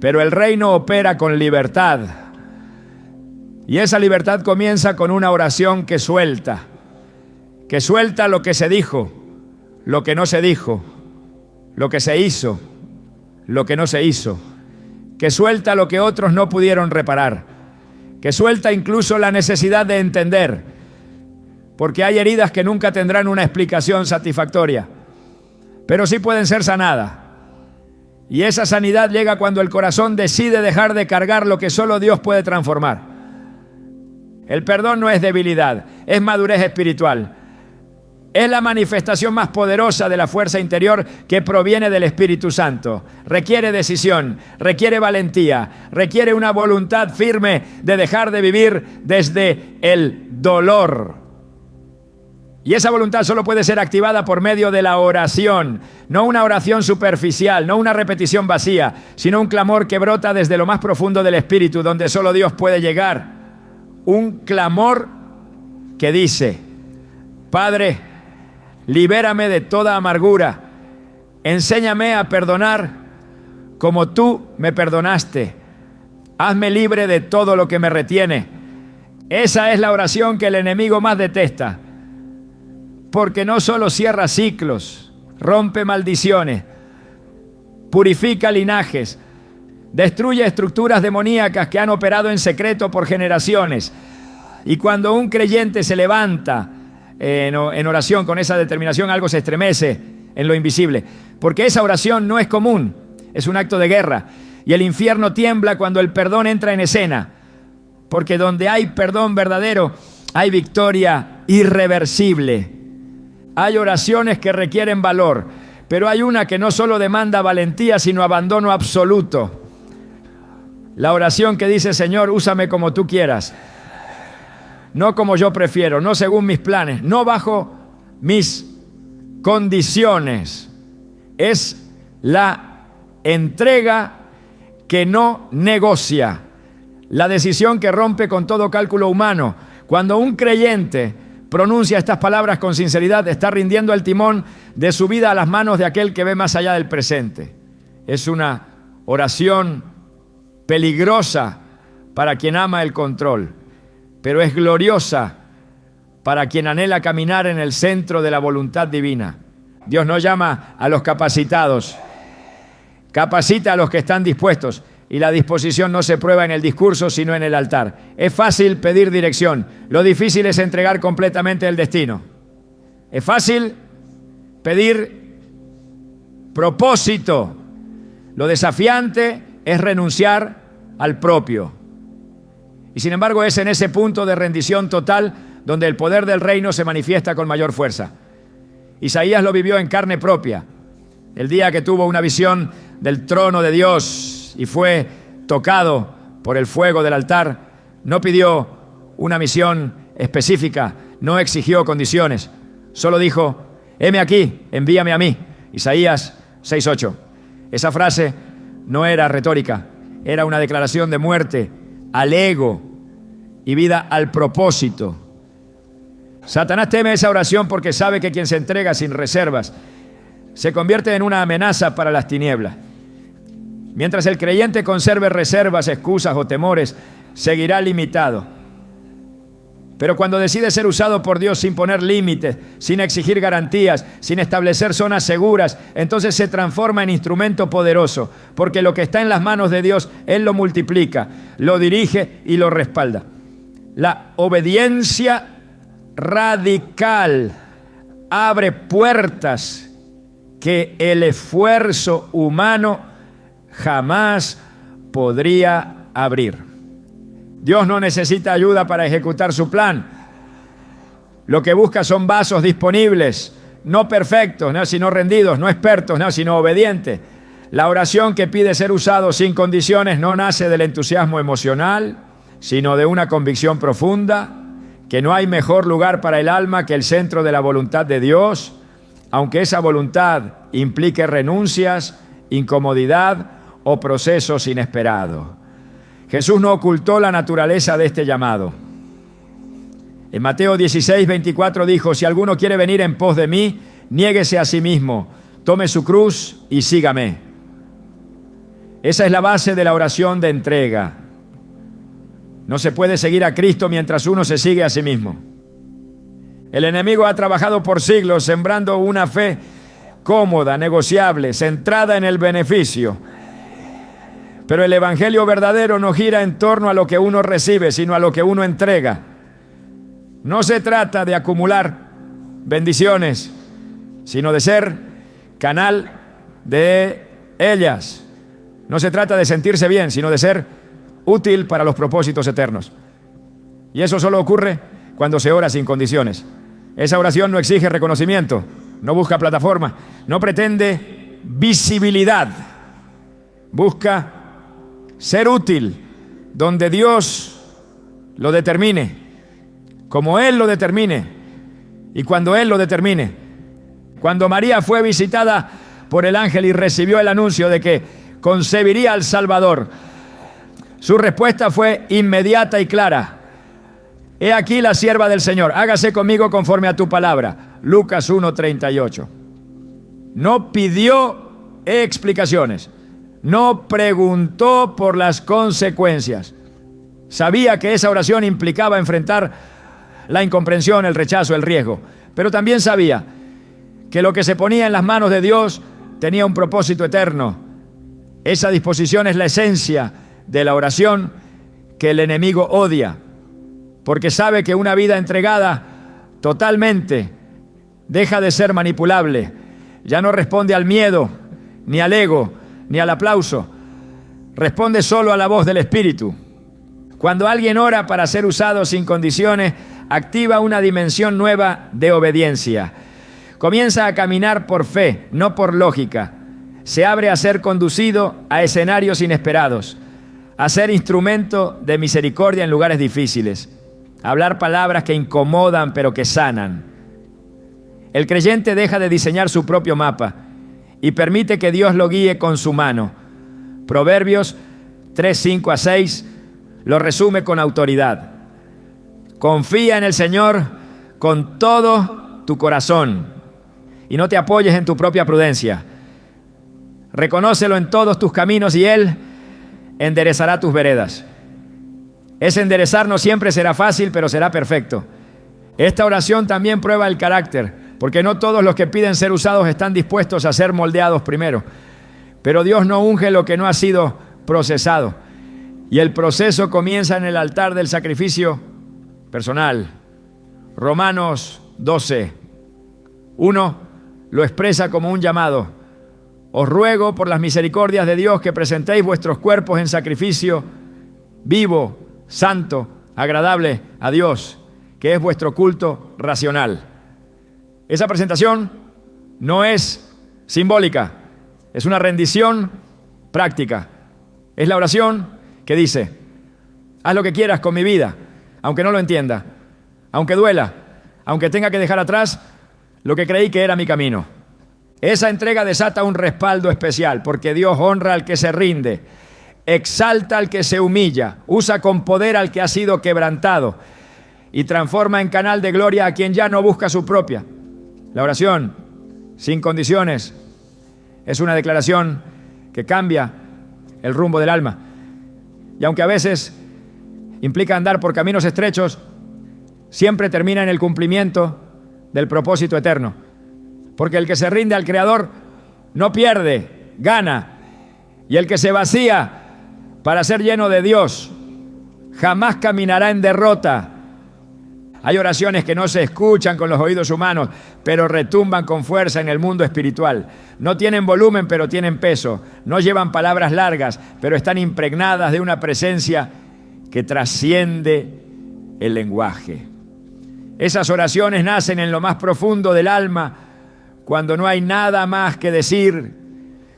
Pero el reino opera con libertad. Y esa libertad comienza con una oración que suelta lo que se dijo, lo que no se dijo, lo que se hizo, lo que no se hizo, que suelta lo que otros no pudieron reparar, que suelta incluso la necesidad de entender, porque hay heridas que nunca tendrán una explicación satisfactoria, pero sí pueden ser sanadas. Y esa sanidad llega cuando el corazón decide dejar de cargar lo que solo Dios puede transformar. El perdón no es debilidad, es madurez espiritual. Es la manifestación más poderosa de la fuerza interior que proviene del Espíritu Santo. Requiere decisión, requiere valentía, requiere una voluntad firme de dejar de vivir desde el dolor. Y esa voluntad solo puede ser activada por medio de la oración. No una oración superficial, no una repetición vacía, sino un clamor que brota desde lo más profundo del espíritu, donde solo Dios puede llegar. Un clamor que dice: Padre, libérame de toda amargura. Enséñame a perdonar como tú me perdonaste. Hazme libre de todo lo que me retiene. Esa es la oración que el enemigo más detesta. Porque no solo cierra ciclos, rompe maldiciones, purifica linajes, destruye estructuras demoníacas que han operado en secreto por generaciones. Y cuando un creyente se levanta en oración con esa determinación, algo se estremece en lo invisible. Porque esa oración no es común, es un acto de guerra. Y el infierno tiembla cuando el perdón entra en escena. Porque donde hay perdón verdadero, hay victoria irreversible. Hay oraciones que requieren valor, pero hay una que no solo demanda valentía, sino abandono absoluto. La oración que dice: Señor, úsame como tú quieras, no como yo prefiero, no según mis planes, no bajo mis condiciones. Es la entrega que no negocia, la decisión que rompe con todo cálculo humano. Cuando un creyente pronuncia estas palabras con sinceridad, está rindiendo el timón de su vida a las manos de aquel que ve más allá del presente. Es una oración peligrosa para quien ama el control, pero es gloriosa para quien anhela caminar en el centro de la voluntad divina. Dios no llama a los capacitados, capacita a los que están dispuestos. Y la disposición no se prueba en el discurso, sino en el altar. Es fácil pedir dirección. Lo difícil es entregar completamente el destino. Es fácil pedir propósito. Lo desafiante es renunciar al propio. Y sin embargo es en ese punto de rendición total donde el poder del reino se manifiesta con mayor fuerza. Isaías lo vivió en carne propia. El día que tuvo una visión del trono de Dios y fue tocado por el fuego del altar, no pidió una misión específica, no exigió condiciones, solo dijo: heme aquí, envíame a mí. Isaías 6:8. Esa frase no era retórica, era una declaración de muerte al ego y vida al propósito. Satanás teme esa oración porque sabe que quien se entrega sin reservas se convierte en una amenaza para las tinieblas. Mientras el creyente conserve reservas, excusas o temores, seguirá limitado. Pero cuando decide ser usado por Dios sin poner límites, sin exigir garantías, sin establecer zonas seguras, entonces se transforma en instrumento poderoso, porque lo que está en las manos de Dios, Él lo multiplica, lo dirige y lo respalda. La obediencia radical abre puertas que el esfuerzo humano jamás podría abrir. Dios no necesita ayuda para ejecutar su plan. Lo que busca son vasos disponibles, no perfectos, no, sino rendidos, no expertos, no, sino obedientes. La oración que pide ser usado sin condiciones no nace del entusiasmo emocional, sino de una convicción profunda que no hay mejor lugar para el alma que el centro de la voluntad de Dios, aunque esa voluntad implique renuncias, incomodidad o procesos inesperados. Jesús no ocultó la naturaleza de este llamado. En Mateo 16:24 dijo: si alguno quiere venir en pos de mí, niéguese a sí mismo, tome su cruz y sígame. Esa es la base de la oración de entrega. No se puede seguir a Cristo mientras uno se sigue a sí mismo. El enemigo ha trabajado por siglos sembrando una fe cómoda, negociable, centrada en el beneficio. Pero el evangelio verdadero no gira en torno a lo que uno recibe, sino a lo que uno entrega. No se trata de acumular bendiciones, sino de ser canal de ellas. No se trata de sentirse bien, sino de ser útil para los propósitos eternos. Y eso solo ocurre cuando se ora sin condiciones. Esa oración no exige reconocimiento, no busca plataforma, no pretende visibilidad. Busca ser útil donde Dios lo determine, como Él lo determine, y cuando Él lo determine. Cuando María fue visitada por el ángel y recibió el anuncio de que concebiría al Salvador, su respuesta fue inmediata y clara. He aquí la sierva del Señor, hágase conmigo conforme a tu palabra. Lucas 1:38. No pidió explicaciones, no preguntó por las consecuencias. Sabía que esa oración implicaba enfrentar la incomprensión, el rechazo, el riesgo, pero también sabía que lo que se ponía en las manos de Dios tenía un propósito eterno. Esa disposición es la esencia de la oración que el enemigo odia, porque sabe que una vida entregada totalmente deja de ser manipulable. Ya no responde al miedo, ni al ego, ni al aplauso. Responde solo a la voz del Espíritu. Cuando alguien ora para ser usado sin condiciones, activa una dimensión nueva de obediencia. Comienza a caminar por fe, no por lógica. Se abre a ser conducido a escenarios inesperados, a ser instrumento de misericordia en lugares difíciles, a hablar palabras que incomodan pero que sanan. El creyente deja de diseñar su propio mapa y permite que Dios lo guíe con su mano. Proverbios 3:5-6 lo resume con autoridad. Confía en el Señor con todo tu corazón y no te apoyes en tu propia prudencia. Reconócelo en todos tus caminos y Él enderezará tus veredas. Ese enderezar no siempre será fácil, pero será perfecto. Esta oración también prueba el carácter, porque no todos los que piden ser usados están dispuestos a ser moldeados primero. Pero Dios no unge lo que no ha sido procesado. Y el proceso comienza en el altar del sacrificio personal. Romanos 12:1 lo expresa como un llamado. Os ruego por las misericordias de Dios que presentéis vuestros cuerpos en sacrificio vivo, santo, agradable a Dios, que es vuestro culto racional. Esa presentación no es simbólica, es una rendición práctica. Es la oración que dice: haz lo que quieras con mi vida, aunque no lo entienda, aunque duela, aunque tenga que dejar atrás lo que creí que era mi camino. Esa entrega desata un respaldo especial, porque Dios honra al que se rinde, exalta al que se humilla, usa con poder al que ha sido quebrantado y transforma en canal de gloria a quien ya no busca su propia. La oración sin condiciones es una declaración que cambia el rumbo del alma. Y aunque a veces implica andar por caminos estrechos, siempre termina en el cumplimiento del propósito eterno. Porque el que se rinde al Creador no pierde, gana. Y el que se vacía para ser lleno de Dios jamás caminará en derrota. Hay oraciones que no se escuchan con los oídos humanos, pero retumban con fuerza en el mundo espiritual. No tienen volumen, pero tienen peso. No llevan palabras largas, pero están impregnadas de una presencia que trasciende el lenguaje. Esas oraciones nacen en lo más profundo del alma, cuando no hay nada más que decir,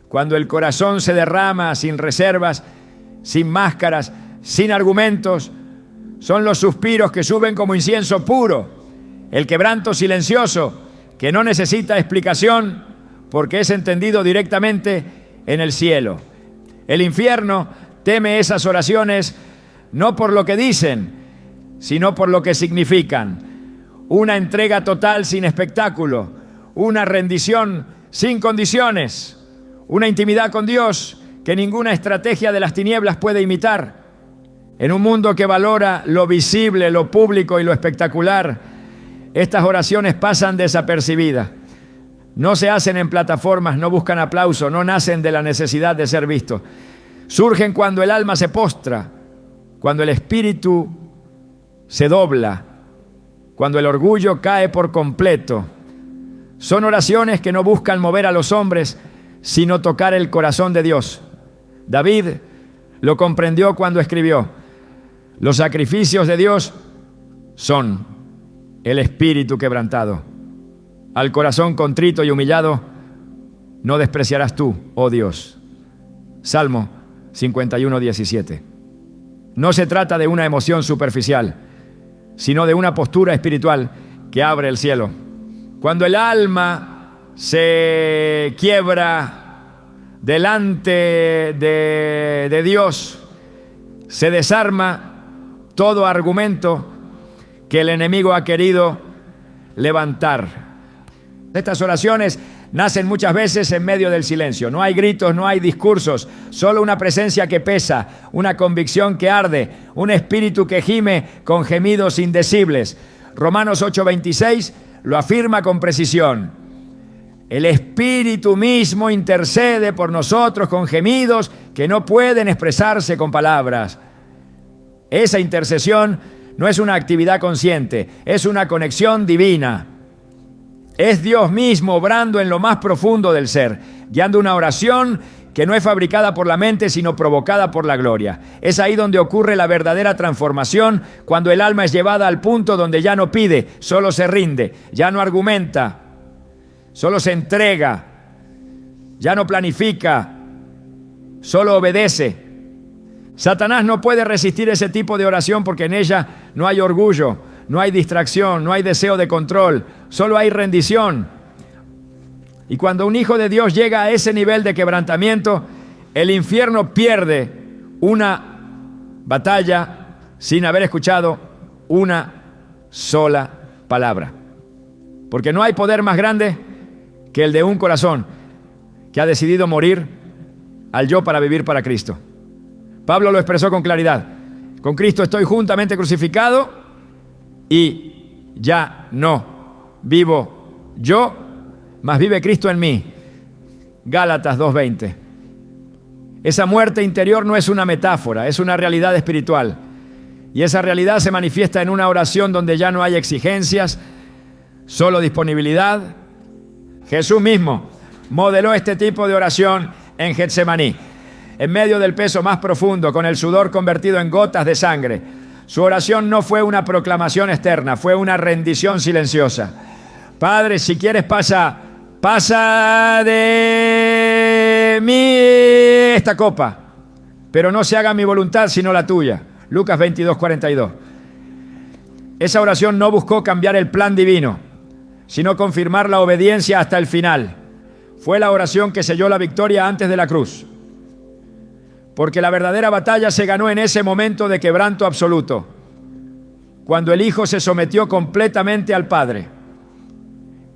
cuando el corazón se derrama sin reservas, sin máscaras, sin argumentos. Son los suspiros que suben como incienso puro, el quebranto silencioso que no necesita explicación porque es entendido directamente en el cielo. El infierno teme esas oraciones no por lo que dicen, sino por lo que significan. Una entrega total sin espectáculo, una rendición sin condiciones, una intimidad con Dios que ninguna estrategia de las tinieblas puede imitar. En un mundo que valora lo visible, lo público y lo espectacular, estas oraciones pasan desapercibidas. No se hacen en plataformas, no buscan aplauso, no nacen de la necesidad de ser vistos. Surgen cuando el alma se postra, cuando el espíritu se dobla, cuando el orgullo cae por completo. Son oraciones que no buscan mover a los hombres, sino tocar el corazón de Dios. David lo comprendió cuando escribió: los sacrificios de Dios son el espíritu quebrantado. Al corazón contrito y humillado no despreciarás tú, oh Dios. Salmo 51:17. No se trata de una emoción superficial, sino de una postura espiritual que abre el cielo. Cuando el alma se quiebra delante de Dios, se desarma todo argumento que el enemigo ha querido levantar. Estas oraciones nacen muchas veces en medio del silencio. No hay gritos, no hay discursos, solo una presencia que pesa, una convicción que arde, un espíritu que gime con gemidos indecibles. Romanos 8:26 lo afirma con precisión. El Espíritu mismo intercede por nosotros con gemidos que no pueden expresarse con palabras. Esa intercesión no es una actividad consciente, es una conexión divina. Es Dios mismo obrando en lo más profundo del ser, guiando una oración que no es fabricada por la mente, sino provocada por la gloria. Es ahí donde ocurre la verdadera transformación, cuando el alma es llevada al punto donde ya no pide, solo se rinde, ya no argumenta, solo se entrega, ya no planifica, solo obedece. Satanás no puede resistir ese tipo de oración porque en ella no hay orgullo, no hay distracción, no hay deseo de control, solo hay rendición. Y cuando un hijo de Dios llega a ese nivel de quebrantamiento, el infierno pierde una batalla sin haber escuchado una sola palabra. Porque no hay poder más grande que el de un corazón que ha decidido morir al yo para vivir para Cristo. Pablo lo expresó con claridad. Con Cristo estoy juntamente crucificado y ya no vivo yo, mas vive Cristo en mí. Gálatas 2:20. Esa muerte interior no es una metáfora, es una realidad espiritual. Y esa realidad se manifiesta en una oración donde ya no hay exigencias, solo disponibilidad. Jesús mismo modeló este tipo de oración en Getsemaní, en medio del peso más profundo, con el sudor convertido en gotas de sangre. Su oración no fue una proclamación externa, fue una rendición silenciosa. Padre, si quieres pasa de mí esta copa, pero no se haga mi voluntad sino la tuya. Lucas 22:42. Esa oración no buscó cambiar el plan divino, sino confirmar la obediencia hasta el final. Fue la oración que selló la victoria antes de la cruz. Porque la verdadera batalla se ganó en ese momento de quebranto absoluto, cuando el Hijo se sometió completamente al Padre.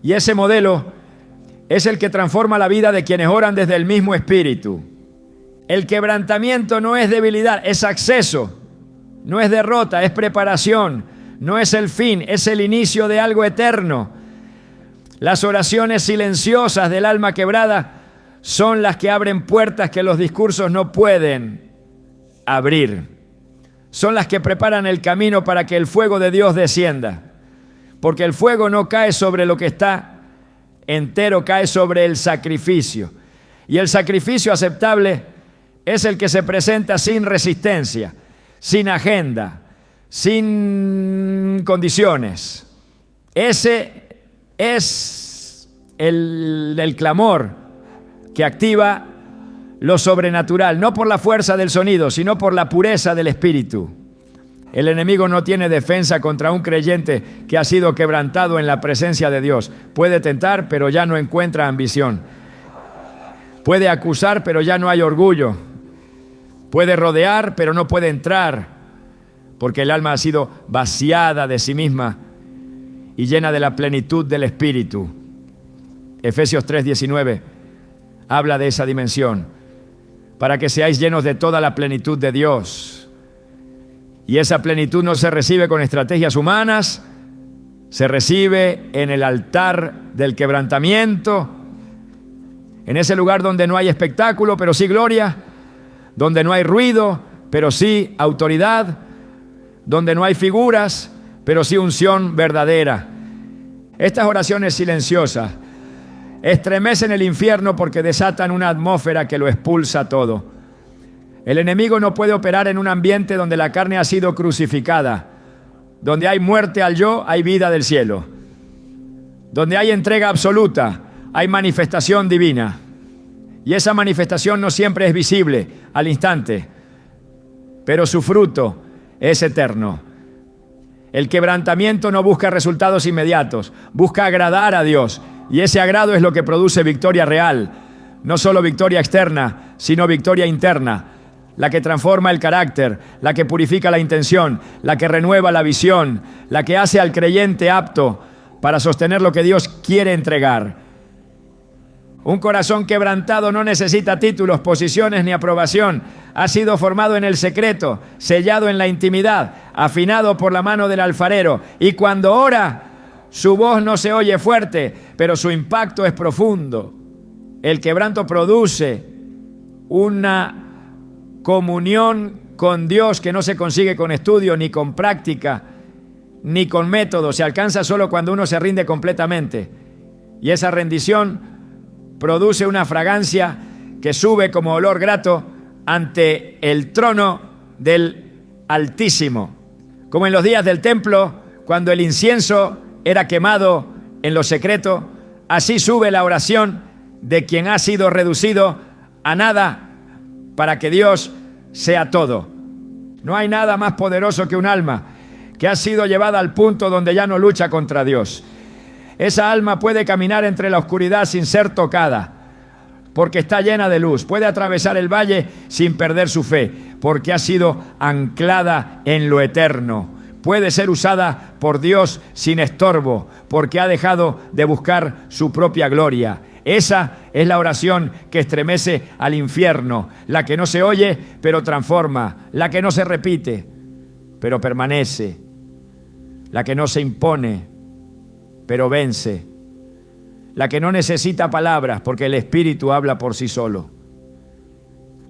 Y ese modelo es el que transforma la vida de quienes oran desde el mismo Espíritu. El quebrantamiento no es debilidad, es acceso, no es derrota, es preparación, no es el fin, es el inicio de algo eterno. Las oraciones silenciosas del alma quebrada son las que abren puertas que los discursos no pueden abrir. Son las que preparan el camino para que el fuego de Dios descienda. Porque el fuego no cae sobre lo que está entero, cae sobre el sacrificio. Y el sacrificio aceptable es el que se presenta sin resistencia, sin agenda, sin condiciones. Ese es el clamor que activa lo sobrenatural, no por la fuerza del sonido, sino por la pureza del espíritu. El enemigo no tiene defensa contra un creyente que ha sido quebrantado en la presencia de Dios. Puede tentar, pero ya no encuentra ambición. Puede acusar, pero ya no hay orgullo. Puede rodear, pero no puede entrar, porque el alma ha sido vaciada de sí misma y llena de la plenitud del Espíritu. Efesios 3:19 habla de esa dimensión, para que seáis llenos de toda la plenitud de Dios. Y esa plenitud no se recibe con estrategias humanas, se recibe en el altar del quebrantamiento, en ese lugar donde no hay espectáculo, pero sí gloria, donde no hay ruido, pero sí autoridad, donde no hay figuras, pero sí unción verdadera. Estas oraciones silenciosas estremecen el infierno porque desatan una atmósfera que lo expulsa todo. El enemigo no puede operar en un ambiente donde la carne ha sido crucificada. Donde hay muerte al yo, hay vida del cielo. Donde hay entrega absoluta, hay manifestación divina. Y esa manifestación no siempre es visible al instante, pero su fruto es eterno. El quebrantamiento no busca resultados inmediatos, busca agradar a Dios. Y ese agrado es lo que produce victoria real. No solo victoria externa, sino victoria interna. La que transforma el carácter, la que purifica la intención, la que renueva la visión, la que hace al creyente apto para sostener lo que Dios quiere entregar. Un corazón quebrantado no necesita títulos, posiciones ni aprobación. Ha sido formado en el secreto, sellado en la intimidad, afinado por la mano del alfarero. Y cuando ora, su voz no se oye fuerte, pero su impacto es profundo. El quebranto produce una comunión con Dios que no se consigue con estudio, ni con práctica, ni con método. Se alcanza solo cuando uno se rinde completamente. Y esa rendición produce una fragancia que sube como olor grato ante el trono del Altísimo. Como en los días del templo, cuando el incienso era quemado en lo secreto, así sube la oración de quien ha sido reducido a nada para que Dios sea todo. No hay nada más poderoso que un alma que ha sido llevada al punto donde ya no lucha contra Dios. Esa alma puede caminar entre la oscuridad sin ser tocada, porque está llena de luz. Puede atravesar el valle sin perder su fe, porque ha sido anclada en lo eterno. Puede ser usada por Dios sin estorbo, porque ha dejado de buscar su propia gloria. Esa es la oración que estremece al infierno, la que no se oye, pero transforma, la que no se repite, pero permanece, la que no se impone, pero vence, la que no necesita palabras, porque el Espíritu habla por sí solo.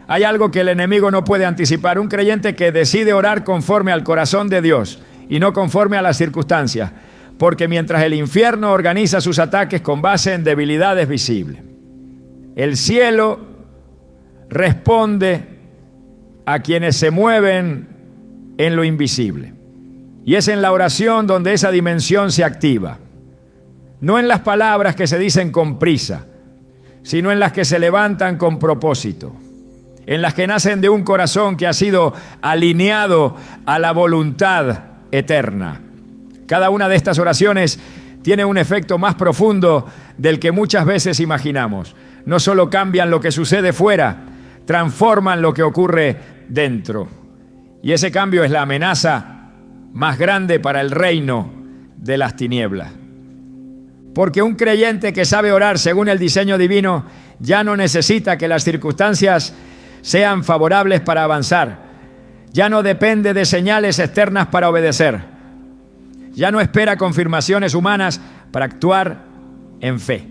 Hay algo que el enemigo no puede anticipar: un creyente que decide orar conforme al corazón de Dios y no conforme a las circunstancias, porque mientras el infierno organiza sus ataques con base en debilidades visibles, el cielo responde a quienes se mueven en lo invisible. Y es en la oración donde esa dimensión se activa. No en las palabras que se dicen con prisa, sino en las que se levantan con propósito, en las que nacen de un corazón que ha sido alineado a la voluntad eterna. Cada una de estas oraciones tiene un efecto más profundo del que muchas veces imaginamos. No solo cambian lo que sucede fuera, transforman lo que ocurre dentro. Y ese cambio es la amenaza más grande para el reino de las tinieblas. Porque un creyente que sabe orar según el diseño divino ya no necesita que las circunstancias sean favorables para avanzar. Ya no depende de señales externas para obedecer. Ya no espera confirmaciones humanas para actuar en fe.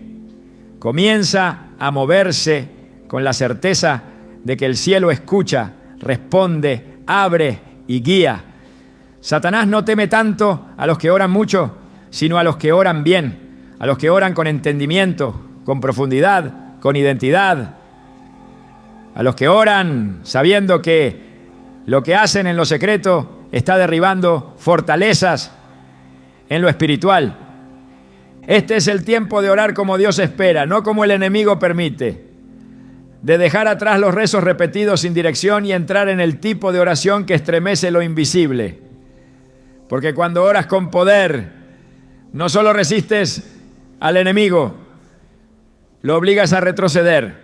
Comienza a moverse con la certeza de que el cielo escucha, responde, abre y guía. Satanás no teme tanto a los que oran mucho, sino a los que oran bien. A los que oran con entendimiento, con profundidad, con identidad. A los que oran sabiendo que lo que hacen en lo secreto está derribando fortalezas en lo espiritual. Este es el tiempo de orar como Dios espera, no como el enemigo permite. De dejar atrás los rezos repetidos sin dirección y entrar en el tipo de oración que estremece lo invisible. Porque cuando oras con poder, no solo resistes al enemigo, lo obligas a retroceder.